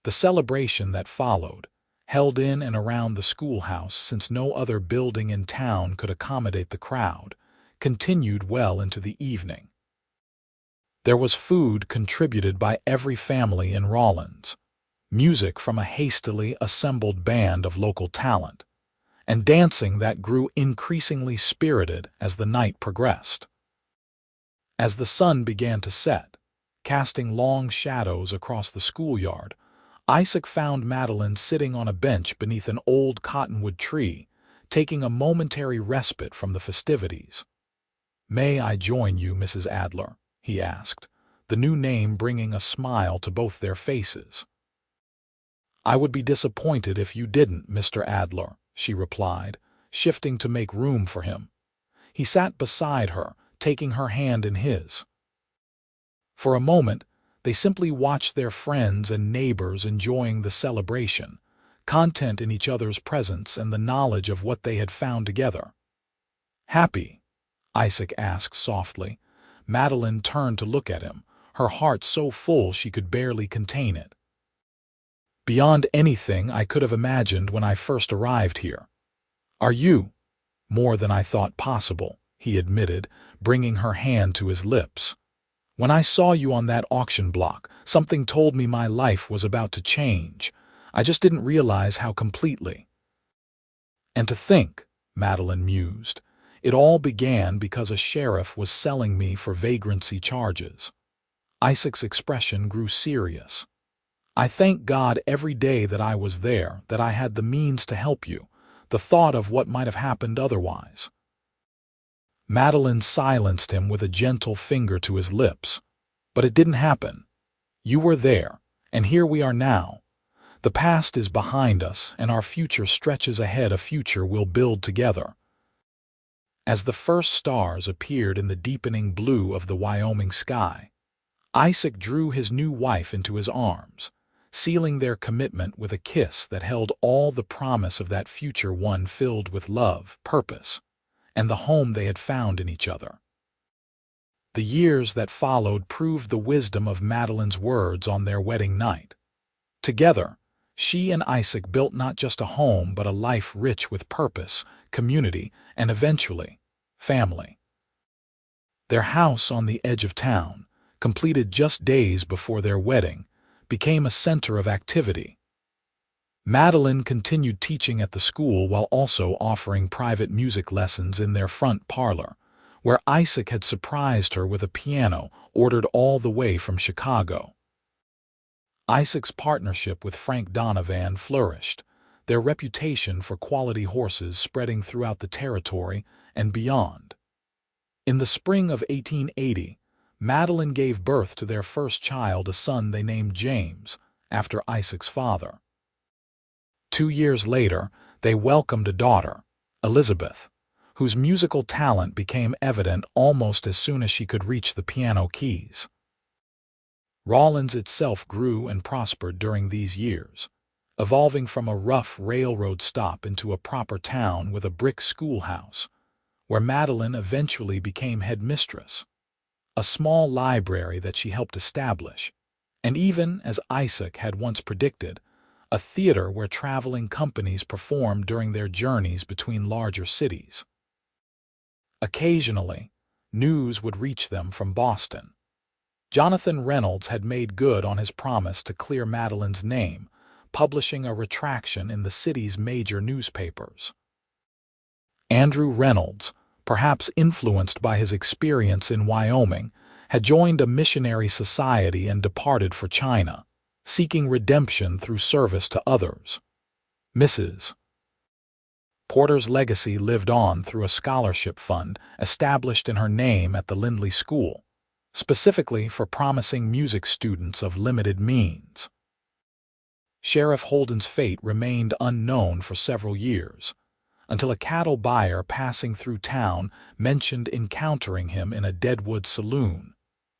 The celebration that followed, held in and around the schoolhouse since no other building in town could accommodate the crowd, continued well into the evening. There was food contributed by every family in Rawlins, music from a hastily assembled band of local talent, and dancing that grew increasingly spirited as the night progressed. As the sun began to set, casting long shadows across the schoolyard, Isaac found Madeline sitting on a bench beneath an old cottonwood tree, taking a momentary respite from the festivities. "May I join you, Mrs. Adler?" he asked, the new name bringing a smile to both their faces. "I would be disappointed if you didn't, Mr. Adler," she replied, shifting to make room for him. He sat beside her, taking her hand in his. For a moment, they simply watched their friends and neighbors enjoying the celebration, content in each other's presence and the knowledge of what they had found together. "Happy?" Isaac asked softly. Madeline turned to look at him, her heart so full she could barely contain it. "Beyond anything I could have imagined when I first arrived here." "Are you?" "More than I thought possible," he admitted, bringing her hand to his lips. "When I saw you on that auction block, something told me my life was about to change. I just didn't realize how completely." "And to think," Madeline mused, "it all began because a sheriff was selling me for vagrancy charges." Isaac's expression grew serious. "I thank God every day that I was there, that I had the means to help you, the thought of what might have happened otherwise." Madeline silenced him with a gentle finger to his lips. "But it didn't happen. You were there, and here we are now. The past is behind us, and our future stretches ahead, a future we'll build together." As the first stars appeared in the deepening blue of the Wyoming sky, Isaac drew his new wife into his arms, sealing their commitment with a kiss that held all the promise of that future, one filled with love, purpose, and the home they had found in each other. The years that followed proved the wisdom of Madeline's words on their wedding night. Together, she and Isaac built not just a home but a life rich with purpose, community, and eventually, family. Their house on the edge of town, completed just days before their wedding, became a center of activity. Madeline continued teaching at the school while also offering private music lessons in their front parlor, where Isaac had surprised her with a piano ordered all the way from Chicago. Isaac's partnership with Frank Donovan flourished, their reputation for quality horses spreading throughout the territory and beyond. In the spring of 1880, Madeline gave birth to their first child, a son they named James, after Isaac's father. 2 years later, they welcomed a daughter, Elizabeth, whose musical talent became evident almost as soon as she could reach the piano keys. Rawlins itself grew and prospered during these years, evolving from a rough railroad stop into a proper town with a brick schoolhouse, where Madeline eventually became headmistress, a small library that she helped establish, and even, as Isaac had once predicted, a theater where traveling companies performed during their journeys between larger cities. Occasionally, news would reach them from Boston. Jonathan Reynolds had made good on his promise to clear Madeline's name, publishing a retraction in the city's major newspapers. Andrew Reynolds, perhaps influenced by his experience in Wyoming, had joined a missionary society and departed for China, seeking redemption through service to others. Mrs. Porter's legacy lived on through a scholarship fund established in her name at the Lindley School, specifically for promising music students of limited means. Sheriff Holden's fate remained unknown for several years, until a cattle buyer passing through town mentioned encountering him in a Deadwood saloon,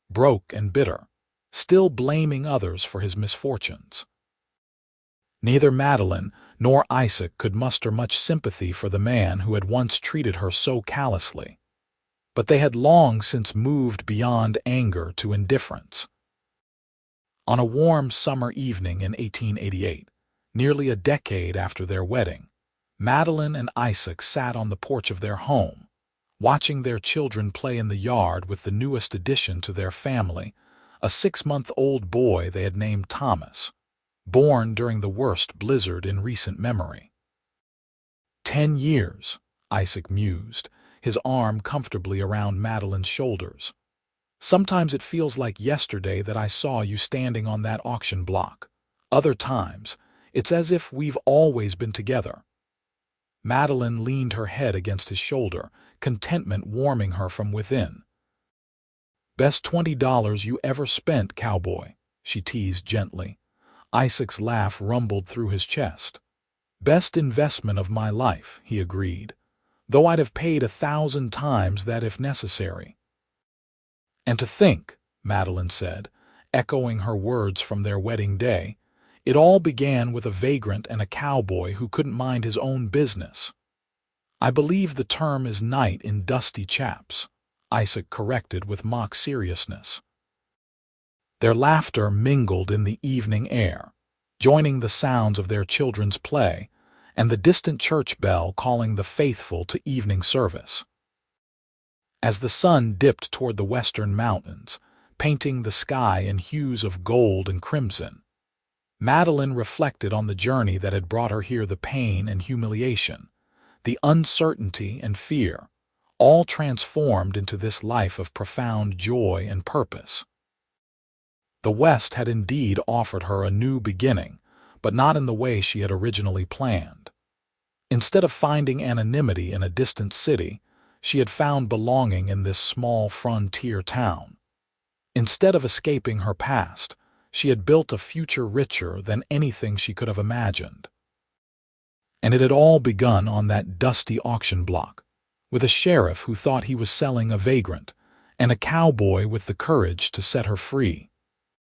broke and bitter, still blaming others for his misfortunes. Neither Madeline nor Isaac could muster much sympathy for the man who had once treated her so callously, but they had long since moved beyond anger to indifference. On a warm summer evening in 1888, nearly a decade after their wedding, Madeline and Isaac sat on the porch of their home, watching their children play in the yard with the newest addition to their family, a 6-month-old boy they had named Thomas, born during the worst blizzard in recent memory. 10 years, Isaac mused, his arm comfortably around Madeline's shoulders. Sometimes it feels like yesterday that I saw you standing on that auction block. Other times, it's as if we've always been together. Madeline leaned her head against his shoulder, contentment warming her from within. "Best $20 you ever spent, Cowboy," she teased gently. Isaac's laugh rumbled through his chest. "Best investment of my life," he agreed, "though I'd have paid 1,000 times that if necessary." "And to think," Madeline said, echoing her words from their wedding day, "it all began with a vagrant and a cowboy who couldn't mind his own business." "I believe the term is knight in dusty chaps," Isaac corrected with mock seriousness. Their laughter mingled in the evening air, joining the sounds of their children's play and the distant church bell calling the faithful to evening service. As the sun dipped toward the western mountains, painting the sky in hues of gold and crimson, Madeline reflected on the journey that had brought her here, the pain and humiliation, the uncertainty and fear, all transformed into this life of profound joy and purpose. The West had indeed offered her a new beginning, but not in the way she had originally planned. Instead of finding anonymity in a distant city, she had found belonging in this small frontier town. Instead of escaping her past, she had built a future richer than anything she could have imagined. And it had all begun on that dusty auction block, with a sheriff who thought he was selling a vagrant, and a cowboy with the courage to set her free.